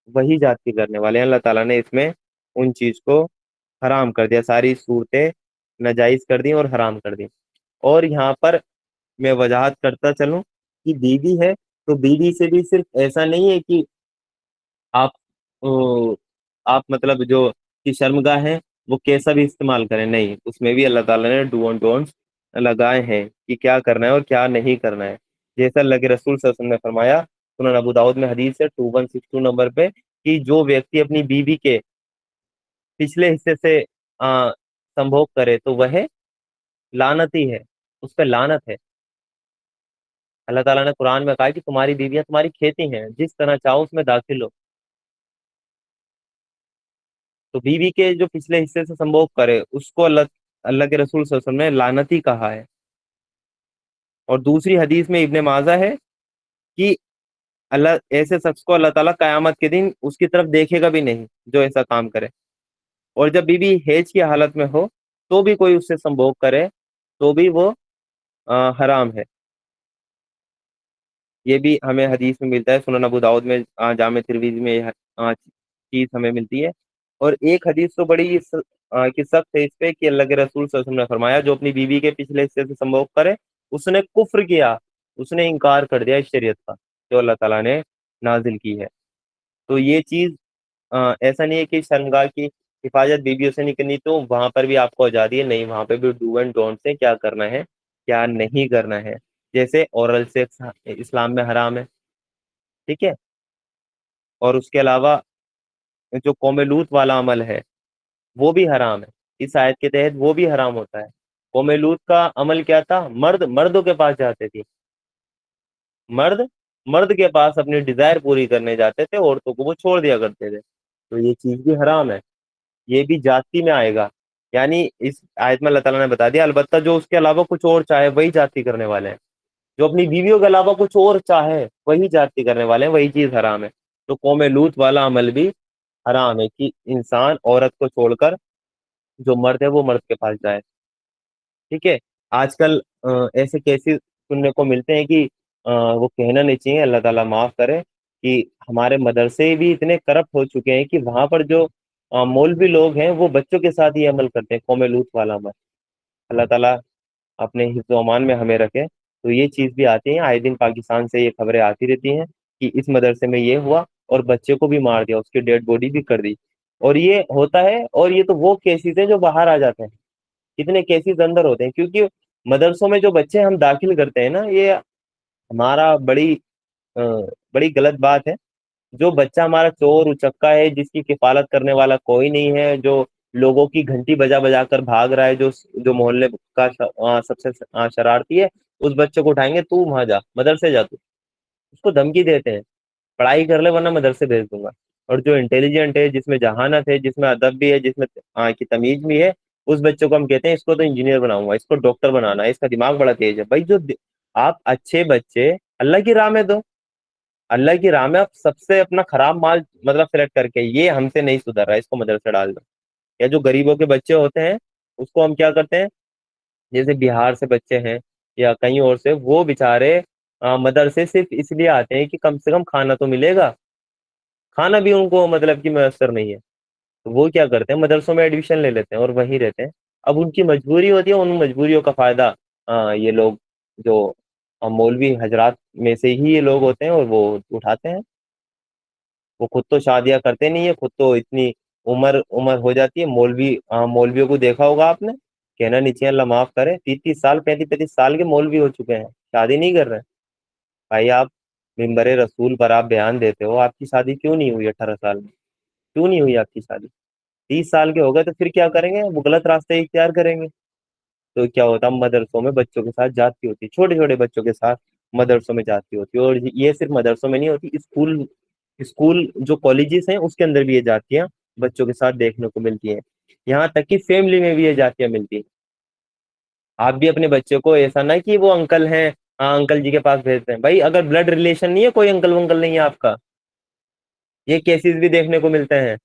S2: وہی جاتی کرنے والے ہیں۔ اللہ تعالیٰ نے اس میں ان چیز کو حرام کر دیا، ساری صورتیں ناجائز کر دی اور حرام کر دی۔ اور یہاں پر میں وضاحت کرتا چلوں کہ بیوی ہے تو بیوی سے بھی صرف ایسا نہیں ہے کہ آپ آپ مطلب جو کی شرمگاہ ہے وہ کیسا بھی استعمال کریں، نہیں، اس میں بھی اللہ تعالیٰ نے ڈو اینڈ ڈونٹس لگائے ہیں کہ کیا کرنا ہے اور کیا نہیں کرنا ہے۔ جیسا اللہ کے رسول صلی اللہ علیہ وسلم نے فرمایا سنن ابو داؤد میں حدیث ہے 2162 نمبر پہ کہ جو ویکتی اپنی بیوی کے پچھلے حصے سے سمبھوگ کرے تو وہ لعنتی ہے، اس پہ لعنت ہے۔ اللہ تعالیٰ نے قرآن میں کہا کہ تمہاری بیویاں تمہاری کھیتی ہیں، جس طرح چاہو اس میں داخل ہو، تو بیوی کے جو پچھلے حصے سے سمبھوگ کرے اس کو اللہ کے رسول صلی اللہ علیہ وسلم نے لعنتی کہا ہے۔ اور دوسری حدیث میں ابن ماجہ ہے کہ اللہ ایسے شخص کو اللہ تعالیٰ قیامت کے دن اس کی طرف دیکھے گا بھی نہیں جو ایسا کام کرے، اور جب بیوی حیض کی حالت میں ہو تو بھی کوئی اس سے سمبھوگ کرے تو بھی وہ حرام ہے۔ یہ بھی ہمیں حدیث میں ملتا ہے، سنن ابو داؤد میں، جامع ترمذی میں یہ چیز ہمیں ملتی ہے۔ اور ایک حدیث تو بڑی کہ سخت ہے اس پہ کہ اللہ کے رسول صلی اللہ علیہ وسلم نے فرمایا جو اپنی بیوی کے پچھلے حصے سے سمبھوگ کرے اس نے کفر کیا، اس نے انکار کر دیا اس شریعت کا جو اللہ تعالیٰ نے نازل کی ہے۔ تو یہ چیز ایسا نہیں ہے کہ شرمگاہ کی حفاظت بیویوں سے نہیں کرنی تو وہاں پر بھی آپ کو آزادی ہے، نہیں، وہاں پہ بھی ڈو اینڈ ڈونٹ سے کیا کرنا ہے کیا نہیں کرنا ہے۔ جیسے اورل سیکس اسلام میں حرام ہے، ٹھیک ہے، اور اس کے علاوہ جو قوم لوط والا عمل ہے وہ بھی حرام ہے، اس آیت کے تحت وہ بھی حرام ہوتا ہے۔ قوم لوط کا عمل کیا تھا؟ مردوں کے پاس جاتے تھے، مرد مرد کے پاس اپنی ڈیزائر پوری کرنے جاتے تھے، عورتوں کو وہ چھوڑ دیا کرتے تھے، تو یہ چیز بھی حرام ہے، یہ بھی جاتی میں آئے گا۔ یعنی اس آیت میں اللہ تعالیٰ نے بتا دیا البتہ جو اس کے علاوہ کچھ اور چاہے وہی جاتی کرنے والے ہیں، جو اپنی بیویوں کے علاوہ کچھ اور چاہے وہی جاتی کرنے والے ہیں، وہی چیز حرام ہے۔ تو قوم لوط والا عمل بھی حرام ہے کہ انسان عورت کو چھوڑ کر جو مرد ہے وہ مرد کے پاس جائے، ٹھیک ہے۔ آج کل ایسے کیسز سننے کو ملتے ہیں کہ وہ کہنا نہیں چاہیے، اللہ تعالیٰ معاف کرے، کہ ہمارے مدرسے بھی اتنے کرپٹ ہو چکے ہیں کہ وہاں پر جو مولوی لوگ ہیں وہ بچوں کے ساتھ یہ عمل کرتے ہیں، قوم لوط والا عمل۔ اللہ تعالیٰ اپنے حفظ و امان میں ہمیں رکھے۔ تو یہ چیز بھی آتی ہیں آئے دن، پاکستان سے یہ خبریں آتی رہتی ہیں کہ اس مدرسے میں یہ ہوا اور بچے کو بھی مار دیا، اس کی ڈیڈ باڈی بھی کر دی۔ اور یہ ہوتا ہے، اور یہ تو وہ کیسز ہیں جو باہر آ جاتے ہیں، کتنے کیسز اندر ہوتے ہیں، کیونکہ مدرسوں میں جو بچے ہم داخل کرتے ہیں نا، یہ ہمارا بڑی غلط بات ہے۔ جو بچہ ہمارا چور اچکا ہے، جس کی کفالت کرنے والا کوئی نہیں ہے، جو لوگوں کی گھنٹی بجا بجا کر بھاگ رہا ہے، جو محلے کا سب سے شرارتی ہے، اس بچے کو اٹھائیں گے، تو وہاں جا، مدرسے جا، تو اس کو دھمکی دیتے ہیں، پڑھائی کر لے ورنہ مدرسے بھیج دوں گا۔ اور جو انٹیلیجنٹ ہے، جس میں ذہانت ہے، جس میں ادب بھی ہے، جس میں کی تمیز بھی ہے، اس بچے کو ہم کہتے ہیں اس کو تو انجینئر بناؤں گا، اس کو ڈاکٹر بنانا ہے، اس کا دماغ بڑا تیز ہے۔ بھائی آپ اچھے بچے اللہ کی راہ میں دو، اللہ کی راہ میں آپ سب سے اپنا خراب مال مطلب سلیکٹ کر کے، یہ ہم سے نہیں سدھر رہا ہے، اس کو مدرسے ڈال دو۔ یا جو غریبوں کے بچے ہوتے ہیں، اس کو ہم کیا کرتے ہیں، جیسے بہار سے بچے ہیں یا کہیں اور سے، وہ بےچارے مدرسے صرف اس لیے آتے ہیں کہ کم سے کم کھانا تو ملے گا، کھانا بھی ان کو مطلب کہ میسر نہیں ہے، تو وہ کیا کرتے ہیں، مدرسوں میں ایڈمیشن لے لیتے ہیں اور وہیں رہتے ہیں۔ اب ان کی مجبوری ہوتی ہے، ان مجبوریوں کا فائدہ یہ لوگ جو مولوی حضرات میں سے ہی یہ لوگ ہوتے ہیں، اور وہ اٹھاتے ہیں۔ وہ خود تو شادیاں کرتے نہیں ہے، خود تو اتنی عمر ہو جاتی ہے، مولویوں کو دیکھا ہوگا آپ نے، کہنا نہیں چاہیے، اللہ معاف کرے، 30 30 سال 35 35 سال کے مولوی ہو چکے ہیں، شادی نہیں کر رہے ہیں۔ بھائی آپ ممبر رسول پر آپ بیان دیتے ہو، آپ کی شادی کیوں نہیں ہوئی 18 سال میں؟ کیوں نہیں ہوئی آپ کی شادی؟ 30 سال کے ہو گئے تو پھر کیا کریں گے؟ وہ غلط راستے اختیار کریں گے۔ تو کیا ہوتا، مدرسوں میں بچوں کے ساتھ جاتی ہوتی، چھوٹے چھوٹے بچوں کے ساتھ مدرسوں میں جاتی ہوتی، اور یہ صرف مدرسوں میں نہیں ہوتی، اسکول جو کالجز ہیں اس کے اندر بھی یہ جاتیاں بچوں کے ساتھ دیکھنے کو ملتی ہیں، یہاں تک کہ فیملی میں بھی یہ جاتیاں ملتی ہیں۔ آپ بھی اپنے بچے کو ایسا نہ کہ وہ انکل ہیں، ہاں انکل جی کے پاس بھیجتے ہیں، بھائی اگر بلڈ ریلیشن نہیں ہے، کوئی انکل ونکل نہیں ہے آپ کا، یہ کیسز بھی دیکھنے کو ملتے ہیں۔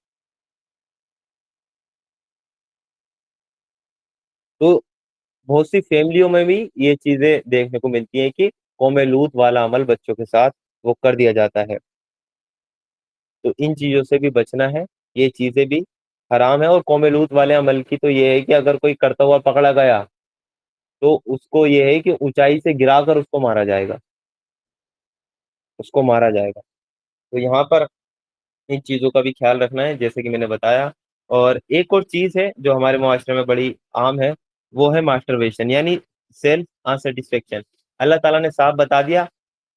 S2: تو بہت سی فیملیوں میں بھی یہ چیزیں دیکھنے کو ملتی ہیں کہ قوم لوط والا عمل بچوں کے ساتھ وہ کر دیا جاتا ہے۔ تو ان چیزوں سے بھی بچنا ہے، یہ چیزیں بھی حرام ہے۔ اور قوم لوط والے عمل کی تو یہ ہے کہ اگر کوئی کرتا ہوا پکڑا گیا تو اس کو یہ ہے کہ اونچائی سے گرا کر اس کو مارا جائے گا، اس کو مارا جائے گا۔ تو یہاں پر ان چیزوں کا بھی خیال رکھنا ہے، جیسے کہ میں نے بتایا۔ اور ایک اور چیز ہے جو ہمارے معاشرے میں بڑی عام ہے، وہ ہے ماسٹرویشن، یعنی سیلف سیٹسفیکشن۔ اللہ تعالیٰ نے صاف بتا دیا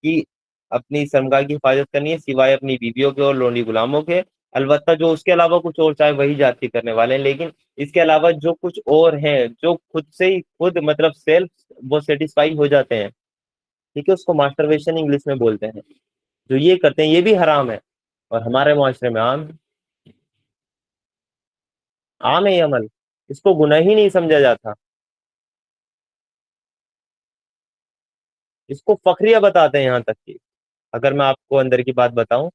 S2: کہ اپنی شرمگاہ کی حفاظت کرنی ہے، سوائے اپنی بیویوں کے اور لونڈی غلاموں کے، البتہ جو اس کے علاوہ کچھ اور چاہے وہی جاتی کرنے والے ہیں، لیکن اس کے علاوہ جو کچھ اور ہیں، جو خود سے ہی خود مطلب سیلف وہ سیٹسفائی ہو جاتے ہیں، ٹھیک ہے، اس کو ماسٹرویشن انگلش میں بولتے ہیں۔ جو یہ کرتے ہیں یہ بھی حرام ہے، اور ہمارے معاشرے میں عام ہے یہ عمل، اس کو گناہ ہی نہیں سمجھا جاتا، اس کو فخریہ بتاتے ہیں، یہاں تک کہ اگر میں آپ کو اندر کی بات بتاؤں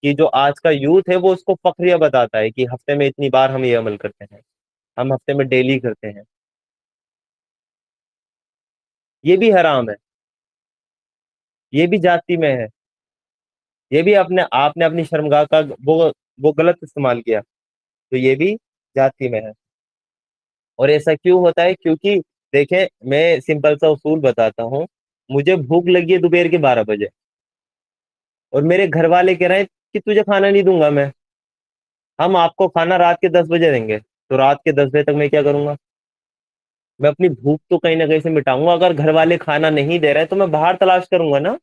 S2: کہ جو آج کا یوتھ ہے وہ اس کو فخریہ بتاتا ہے کہ ہفتے میں اتنی بار ہم یہ عمل کرتے ہیں، ہم ہفتے میں ڈیلی کرتے ہیں، یہ بھی حرام ہے، یہ بھی جاتی میں ہے، یہ بھی آپ نے اپنی شرمگاہ کا وہ غلط استعمال کیا، تو یہ بھی جاتی میں ہے۔ اور ایسا کیوں ہوتا ہے؟ کیونکہ دیکھیں، میں سمپل سا اصول بتاتا ہوں، مجھے بھوک لگی ہے دوپہر کے 12 بجے، اور میرے گھر والے کہہ رہے ہیں کہ تجھے کھانا نہیں دوں گا میں، ہم آپ کو کھانا رات کے 10 بجے دیں گے، تو رات کے 10 بجے تک میں کیا کروں گا؟ میں اپنی بھوک تو کہیں نہ کہیں سے مٹاؤں گا۔ اگر گھر والے کھانا نہیں دے رہے تو میں باہر تلاش کروں گا نا،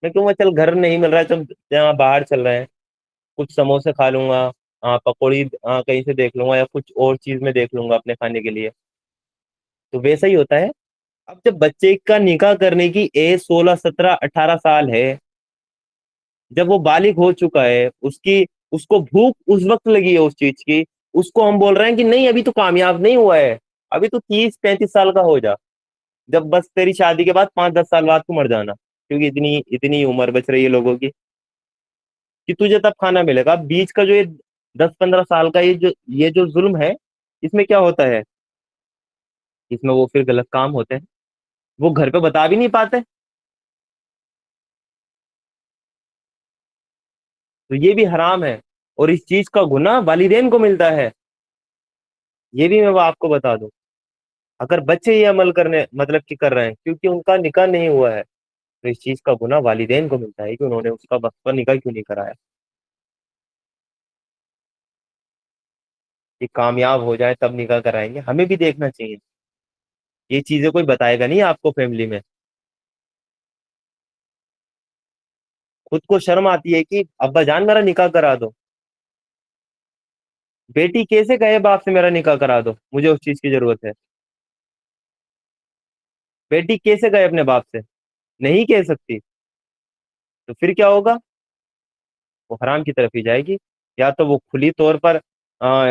S2: میں کہوں گا چل گھر نہیں مل رہا ہے، چل جہاں باہر چل رہے ہیں، کچھ سموسے کھا لوں گا، پکوڑی کہیں سے دیکھ لوں گا، یا کچھ اور چیز میں دیکھ لوں گا اپنے کھانے کے لیے۔ تو ویسا ہی ہوتا ہے، اب جب بچے کا نکاح کرنے کی ایج 16 17 18 سال ہے، جب وہ بالغ ہو چکا ہے، اس کو بھوک اس وقت لگی ہے اس چیز کی، اس کو ہم بول رہے ہیں کہ نہیں ابھی تو کامیاب نہیں ہوا ہے، ابھی تو 30 35 سال کا ہو جا، جب بس تیری شادی کے بعد 5 10 سال بعد تو مر جانا، کیونکہ اتنی عمر بچ رہی ہے لوگوں کی کہ تجھے تب کھانا ملے گا۔ بیچ کا جو یہ 10 15 سال کا یہ جو ظلم ہے، اس میں کیا ہوتا ہے، اس میں وہ پھر غلط کام ہوتے ہیں، وہ گھر پہ بتا بھی نہیں پاتے، تو یہ بھی حرام ہے، اور اس چیز کا گناہ والدین کو ملتا ہے، یہ بھی میں آپ کو بتا دوں۔ اگر بچے یہ عمل کرنے مطلب کہ کر رہے ہیں کیونکہ ان کا نکاح نہیں ہوا ہے، تو اس چیز کا گناہ والدین کو ملتا ہے کہ انہوں نے اس کا وقت پر نکاح کیوں نہیں کرایا۔ کہ کامیاب ہو جائے تب نکاح کرائیں گے، ہمیں بھی دیکھنا چاہیے، یہ چیزیں کوئی بتائے گا نہیں آپ کو فیملی میں۔ خود کو شرم آتی ہے کہ ابا جان میرا نکاح کرا دو، بیٹی کیسے کہے باپ سے میرا نکاح کرا دو مجھے اس چیز کی ضرورت ہے؟ بیٹی کیسے کہے اپنے باپ سے؟ نہیں کہہ سکتی، تو پھر کیا ہوگا؟ وہ حرام کی طرف ہی جائے گی، یا تو وہ کھلی طور پر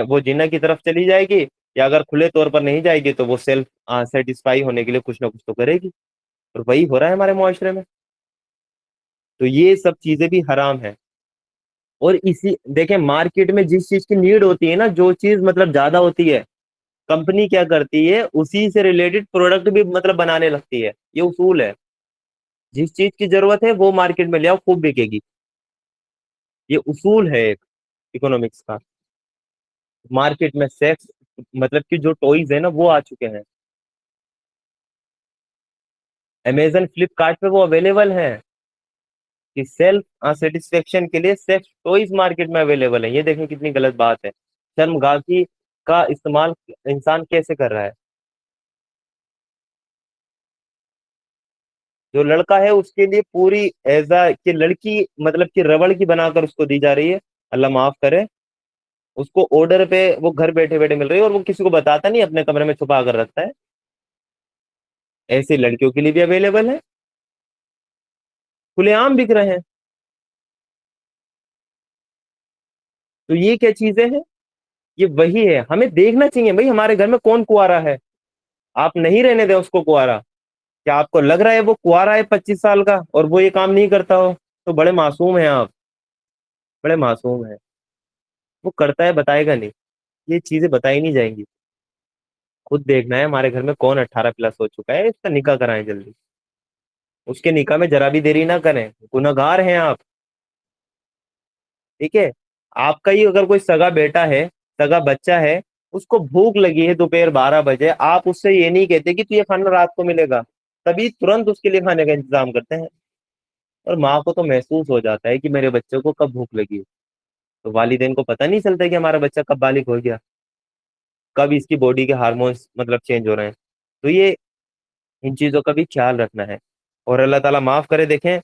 S2: وہ جنہ کی طرف چلی جائے گی، یا اگر کھلے طور پر نہیں جائے گی تو وہ سیلف سیٹسفائی ہونے کے لیے کچھ نہ کچھ تو کرے گی، اور وہی ہو رہا ہے ہمارے معاشرے میں۔ تو یہ سب چیزیں بھی حرام ہیں۔ اور اسی دیکھیں مارکیٹ میں جس چیز کی نیڈ ہوتی ہے نا، جو چیز مطلب زیادہ ہوتی ہے، کمپنی کیا کرتی ہے اسی سے ریلیٹڈ پروڈکٹ بھی مطلب بنانے لگتی ہے، یہ اصول ہے۔ جس چیز کی ضرورت ہے وہ مارکیٹ میں لے آؤ، خوب بکے گی، یہ اصول ہے ایک اکنامکس کا۔ مارکیٹ میں سیکس مطلب کہ جو ٹوائز ہے نا وہ آ چکے ہیں، امیزن فلپ کارٹ پہ وہ اویلیبل ہیں کہ سیلف سیٹسفیکشن کے لیے سیکس ٹوائز مارکیٹ میں اویلیبل ہے۔ یہ دیکھیں کتنی غلط بات ہے، شرمگاہی کا استعمال انسان کیسے کر رہا ہے۔ جو لڑکا ہے اس کے لیے پوری ایزا کہ لڑکی مطلب کہ ربڑ کی بنا کر اس کو دی جا رہی ہے، اللہ معاف کرے، اس کو آرڈر پہ وہ گھر بیٹھے بیٹھے مل رہی ہے، اور وہ کسی کو بتاتا نہیں، اپنے کمرے میں چھپا کر رکھتا ہے۔ ایسی لڑکیوں کے لیے بھی اویلیبل ہے، کھلے عام بک رہے ہیں۔ تو یہ کیا چیزیں ہیں؟ یہ وہی ہے، ہمیں دیکھنا چاہیے بھائی ہمارے گھر میں کون کنوارا ہے، آپ نہیں رہنے دیں اس کو کنوارا۔ کیا آپ کو لگ رہا ہے وہ کنوارا ہے 25 سال کا اور وہ یہ کام نہیں کرتا ہو؟ تو بڑے معصوم ہیں آپ، بڑے معصوم ہیں۔ وہ کرتا ہے بتائے گا نہیں، یہ چیزیں بتائی نہیں جائیں گی۔ خود دیکھنا ہے ہمارے گھر میں کون 18+ ہو چکا ہے، اس کا نکاح کرائیں جلدی، اس کے نکاح میں ذرا بھی دیری نہ کریں، گنہگار ہیں آپ، ٹھیک ہے؟ آپ کا ہی اگر کوئی سگا بیٹا ہے، سگا بچہ ہے، اس کو بھوک لگی ہے دوپہر 12 بجے، آپ اس سے یہ نہیں کہتے کہ تو یہ کھانا رات کو ملے گا، تبھی ترنت اس کے لیے کھانے کا انتظام کرتے ہیں۔ اور ماں کو تو محسوس ہو جاتا ہے کہ میرے بچے کو کب بھوک لگی ہے، تو والدین کو پتہ نہیں چلتا کہ ہمارا بچہ کب بالغ ہو گیا، کب اس کی باڈی کے ہارمونس مطلب چینج ہو رہے ہیں۔ تو یہ ان چیزوں کا بھی خیال رکھنا ہے۔ اور اللہ تعالیٰ معاف کرے، دیکھیں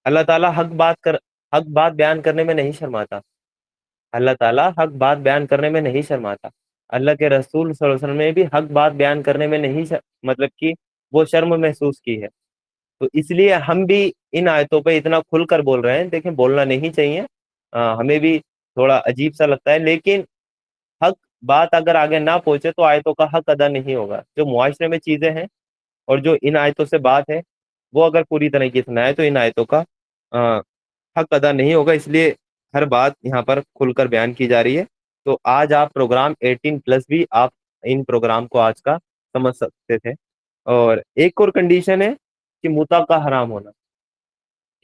S2: اللہ تعالیٰ حق بات بیان کرنے میں نہیں شرماتا، اللہ تعالیٰ حق بات بیان کرنے میں نہیں شرماتا، اللہ کے رسول صلی اللہ علیہ وسلم نے بھی حق بات بیان کرنے میں نہیں مطلب کہ وہ شرم محسوس کی ہے۔ تو اس لیے ہم بھی ان آیتوں پہ اتنا کھل کر بول رہے ہیں، دیکھیں بولنا نہیں چاہیے، ہمیں بھی تھوڑا عجیب سا لگتا ہے، لیکن حق بات اگر آگے نہ پہنچے تو آیتوں کا حق ادا نہیں ہوگا۔ جو معاشرے میں چیزیں ہیں اور جو ان آیتوں سے بات ہے وہ اگر پوری طریقے سے نہ آئے تو ان آیتوں کا حق ادا نہیں ہوگا، اس لیے ہر بات یہاں پر کھل کر بیان کی جا رہی ہے۔ تو آج آپ پروگرام 18+ بھی آپ ان پروگرام کو آج کا سمجھ سکتے تھے۔ اور ایک اور کنڈیشن ہے کہ متا کا حرام ہونا،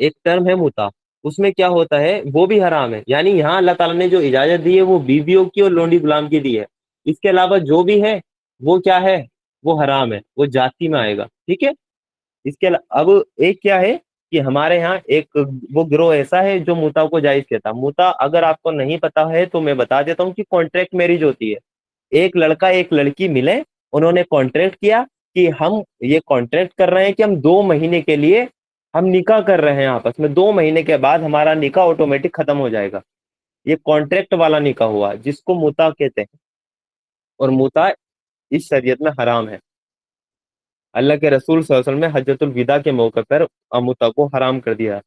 S2: ایک ٹرم ہے متا، اس میں کیا ہوتا ہے وہ بھی حرام ہے، یعنی یہاں اللہ تعالیٰ نے جو اجازت دی ہے وہ بیویوں کی اور لونڈی غلام کی دی ہے، اس کے علاوہ جو بھی ہے وہ کیا ہے، وہ حرام ہے، وہ جاتی میں آئے گا، ٹھیک ہے؟ اس کے اب ایک کیا ہے کہ ہمارے ہاں ایک وہ گروہ ایسا ہے جو متا کو جائز کہتا۔ متا اگر آپ کو نہیں پتا ہے تو میں بتا دیتا ہوں کہ کانٹریکٹ میرج ہوتی ہے، ایک لڑکا ایک لڑکی ملے، انہوں نے کانٹریکٹ کیا کہ ہم یہ کانٹریکٹ کر رہے ہیں کہ ہم 2 مہینے کے لیے ہم نکاح کر رہے ہیں آپس میں، 2 مہینے کے بعد ہمارا نکاح آٹومیٹک ختم ہو جائے گا، یہ کانٹریکٹ والا نکاح ہوا جس کو متا کہتے ہیں، اور متا اس شریعت میں حرام ہے۔ اللہ کے رسول صلی اللہ علیہ وسلم نے حجۃ الوداع کے موقع پر متا کو حرام کر دیا،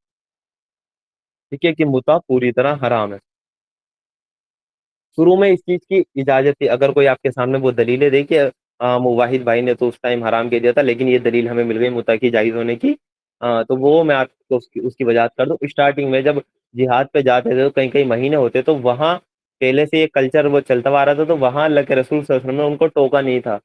S2: ٹھیک ہے، کہ متا پوری طرح حرام ہے۔ شروع میں اس چیز کی اجازت تھی، اگر کوئی آپ کے سامنے وہ دلیلیں دے کہ واحد بھائی نے تو اس ٹائم حرام کہہ دیا تھا لیکن یہ دلیل ہمیں مل گئی متا کی جائز ہونے کی، تو وہ میں آپ کو اس کی وجاہت کر دوں۔ اسٹارٹنگ میں جب جہاد پہ جاتے تھے تو کئی کئی مہینے ہوتے تو وہاں پہلے سے یہ کلچر وہ چلتا آ رہا تھا، تو وہاں اللہ کے رسول صلی اللہ علیہ وسلم نے ان کو ٹوکا نہیں تھا،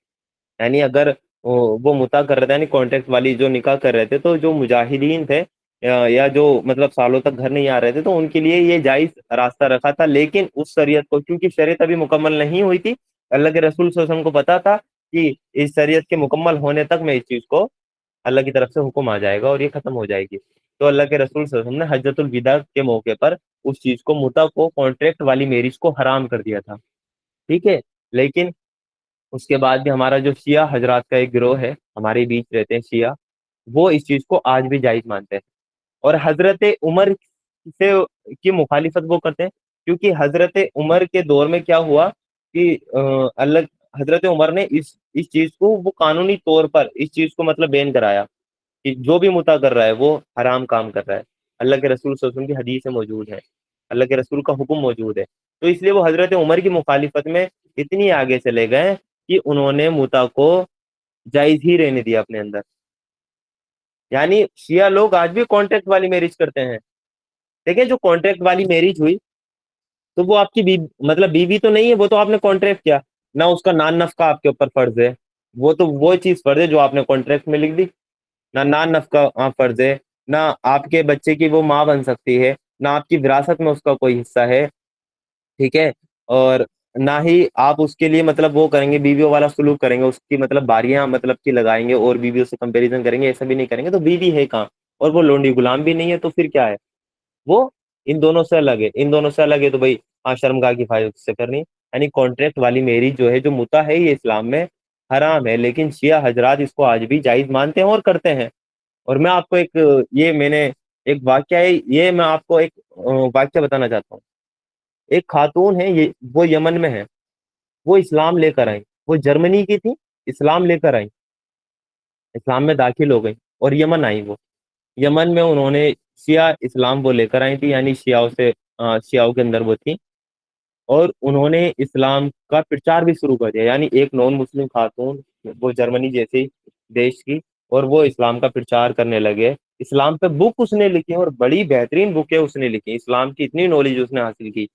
S2: یعنی اگر وہ متا کر رہے تھے، یعنی کانٹیکٹ والی جو نکاح کر رہے تھے، تو جو مجاہدین تھے یا جو مطلب سالوں تک گھر نہیں آ رہے تھے، تو ان کے لیے یہ جائز راستہ رکھا تھا، لیکن اس شریعت کو کیونکہ شریعت ابھی مکمل نہیں ہوئی تھی، اللہ کے رسول صلی اللہ علیہ وسلم کو پتا تھا کہ اس شریعت کے مکمل ہونے تک میں اس چیز کو اللہ کی طرف سے حکم آ جائے گا اور یہ ختم ہو جائے گی، تو اللہ کے رسول صلی اللہ علیہ وسلم نے حجۃ الوداع کے موقع پر اس چیز کو متع کو کانٹریکٹ والی میرج کو حرام کر دیا تھا، ٹھیک ہے۔ لیکن اس کے بعد بھی ہمارا جو شیعہ حضرات کا ایک گروہ ہے ہمارے بیچ رہتے ہیں شیعہ، وہ اس چیز کو آج بھی جائز مانتے ہیں، اور حضرت عمر سے کی مخالفت وہ کرتے ہیں، کیونکہ حضرت عمر کے دور میں کیا ہوا کہ اللہ حضرت عمر نے اس چیز کو وہ قانونی طور پر اس چیز کو مطلب بین کرایا کہ جو بھی مطع کر رہا ہے وہ حرام کام کر رہا ہے، اللہ کے رسول صلی اللہ علیہ وسلم کی حدیث موجود ہے، اللہ کے رسول کا حکم موجود ہے، تو اس لیے وہ حضرت عمر کی مخالفت میں اتنی آگے چلے گئے کہ انہوں نے مطع کو جائز ہی رہنے دیا اپنے اندر۔ یعنی شیعہ لوگ آج بھی کانٹریکٹ والی میرج کرتے ہیں، دیکھیں جو کانٹریکٹ والی میرج ہوئی تو وہ آپ کی مطلب بیوی تو نہیں ہے، وہ تو آپ نے کانٹریکٹ کیا، نہ اس کا نان نفقہ آپ کے اوپر فرض ہے، وہ تو وہ چیز فرض ہے جو آپ نے کانٹریکٹ میں لکھ دی، نہ نان نفقہ فرض ہے، نہ آپ کے بچے کی وہ ماں بن سکتی ہے، نہ آپ کی وراثت میں اس کا کوئی حصہ ہے، ٹھیک ہے، اور نہ ہی آپ اس کے لیے مطلب وہ کریں گے بیویوں والا سلوک کریں گے، اس کی مطلب باریاں مطلب کی لگائیں گے اور بیویوں سے کمپیریزن کریں گے، ایسا بھی نہیں کریں گے، تو بیوی ہے کہاں، اور وہ لونڈی غلام بھی نہیں ہے، تو پھر کیا ہے، وہ ان دونوں سے الگ ہے، ان دونوں سے الگ ہے، تو بھائی ہاں شرمگاہ کی حفاظت سے کرنی، یعنی کانٹریکٹ والی میرج جو ہے جو مطع ہے یہ اسلام میں حرام ہے، لیکن شیعہ حضرات اس کو آج بھی جائز مانتے ہیں اور کرتے ہیں۔ اور میں آپ کو ایک یہ میں نے ایک واقعہ ہے، یہ میں آپ کو ایک واقعہ بتانا چاہتا ہوں، ایک خاتون ہے، یہ وہ یمن میں ہے، وہ اسلام لے کر آئی، وہ جرمنی کی تھی، اسلام لے کر آئی، اسلام میں داخل ہو گئی اور یمن آئی، وہ یمن میں انہوں نے شیعہ اسلام وہ لے کر آئی تھی، یعنی شیعوں سے شیعوں کے اندر وہ تھی، اور انہوں نے اسلام کا پرچار بھی شروع کر دیا، یعنی ایک نان مسلم خاتون وہ جرمنی جیسی دیش کی، اور وہ اسلام کا پرچار کرنے لگے، اسلام پہ بک اس نے لکھی اور بڑی بہترین بکیں اس نے لکھی، اسلام کی اتنی نالج اس نے حاصل کی،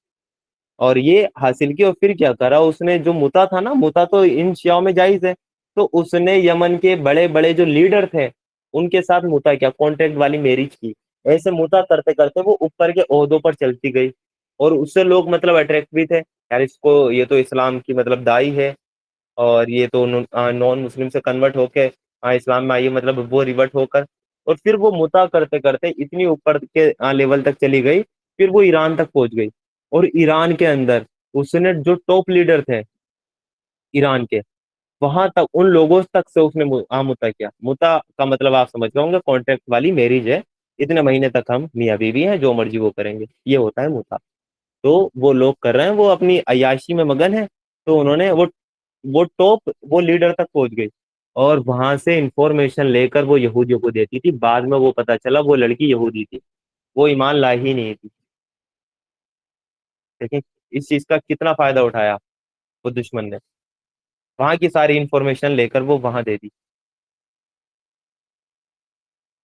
S2: اور یہ حاصل کی، اور پھر کیا کرا اس نے، جو مطع تھا نا، مطع تو ان شیعوں میں جائز ہے، تو اس نے یمن کے بڑے بڑے جو لیڈر تھے ان کے ساتھ مطع کیا، کانٹریکٹ والی میرج کی، ایسے مطع کرتے کرتے وہ اوپر کے عہدوں پر چلتی گئی، اور اس سے لوگ مطلب اٹریکٹ بھی تھے، یار اس کو یہ تو اسلام کی مطلب دائی ہے، اور یہ تو نان مسلم سے کنورٹ ہو کے اسلام میں آئیے، مطلب وہ ریورٹ ہو کر، اور پھر وہ مطع کرتے کرتے اتنی اوپر کے لیول تک چلی گئی، پھر وہ ایران تک پہنچ گئی، اور ایران کے اندر اس نے جو ٹاپ لیڈر تھے ایران کے، وہاں تک ان لوگوں تک سے اس نے مطع کیا، مطع کا مطلب آپ سمجھ گئے ہوں گے، کانٹریکٹ والی میرج ہے، اتنے مہینے تک ہم میاں بیوی ہیں، جو مرضی وہ کریں گے، یہ ہوتا ہے مطع، تو وہ لوگ کر رہے ہیں، وہ اپنی عیاشی میں مگن ہے، تو انہوں نے وہ ٹاپ وہ لیڈر تک پہنچ گئی، اور وہاں سے انفارمیشن لے کر وہ یہودیوں کو دیتی تھی، بعد میں وہ پتا چلا وہ لڑکی یہودی تھی، وہ ایمان لا ہی نہیں تھی، لیکن اس چیز کا کتنا فائدہ اٹھایا وہ دشمن نے، وہاں کی ساری انفارمیشن لے کر وہ وہاں دے دی،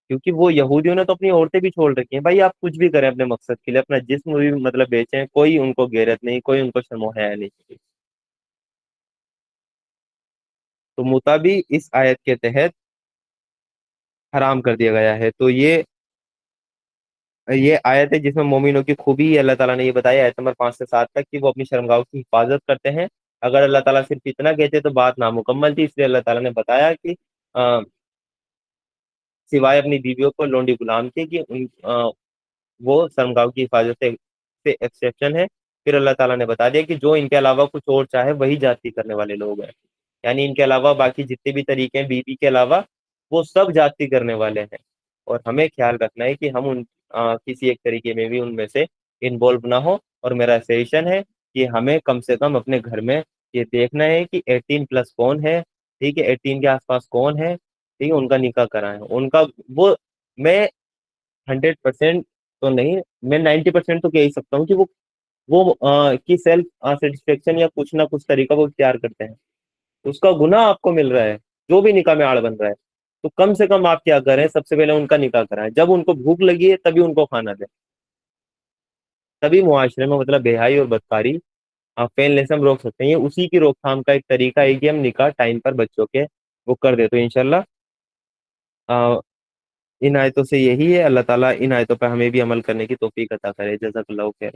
S2: کیونکہ وہ یہودیوں نے تو اپنی عورتیں بھی چھوڑ رکھی ہیں، بھائی آپ کچھ بھی کریں اپنے مقصد کے لیے، اپنا جسم بھی مطلب بیچیں، کوئی ان کو غیرت نہیں، کوئی ان کو شرم و حیا نہیں، تو مطع بھی اس آیت کے تحت حرام کر دیا گیا ہے، تو یہ آیت ہے جس میں مومنوں کی خوبی اللہ تعالیٰ نے یہ بتایا، آیت نمبر 5 سے 7 تک، کہ وہ اپنی شرمگاہوں کی حفاظت کرتے ہیں، اگر اللہ تعالیٰ صرف اتنا کہتے تو بات نامکمل تھی، اس لیے اللہ تعالیٰ نے بتایا کہ سوائے اپنی بیویوں کو لونڈی غلام کے، کہ وہ شرمگاہوں کی حفاظت سے ایکسیپشن ہے، پھر اللہ تعالیٰ نے بتا دیا کہ جو ان کے علاوہ کچھ اور چاہے وہی جاتی کرنے والے لوگ ہیں، یعنی ان کے علاوہ باقی جتنے بھی طریقے ہیں بیوی کے علاوہ وہ سب جاتی کرنے والے ہیں، اور ہمیں خیال رکھنا ہے کہ ہم کسی ایک طریقے میں بھی ان میں سے انوالو نہ ہو، اور میرا سجیشن ہے کہ ہمیں کم سے کم اپنے گھر میں یہ دیکھنا ہے کہ 18+ کون ہے، ٹھیک ہے، 18 کے آس پاس کون ہے، ٹھیک ہے، ان کا نکاح کرائیں، ان کا وہ میں 100% تو نہیں، میں 90% تو کہہ ہی سکتا ہوں کہ وہ کی سیلف سیٹسفیکشن یا کچھ نہ کچھ طریقہ وہ اختیار کرتے ہیں، اس کا گناہ آپ کو مل رہا ہے جو بھی نکاح میں آڑ بن رہا ہے، تو کم سے کم آپ کیا کریں، سب سے پہلے ان کا نکاح کرائیں، جب ان کو بھوک لگی ہے تبھی ان کو کھانا دیں، تبھی معاشرے میں مطلب بے حیائی اور بدکاری پین لیس ہم روک سکتے ہیں، یہ اسی کی روک تھام کا ایک طریقہ ہے کہ ہم نکاح ٹائم پر بچوں کے وہ کر دے، تو انشاءاللہ ان آیتوں سے یہی ہے، اللہ تعالیٰ ان آیتوں پہ ہمیں بھی عمل کرنے کی توفیق عطا کرے. جزاک اللہ خیر.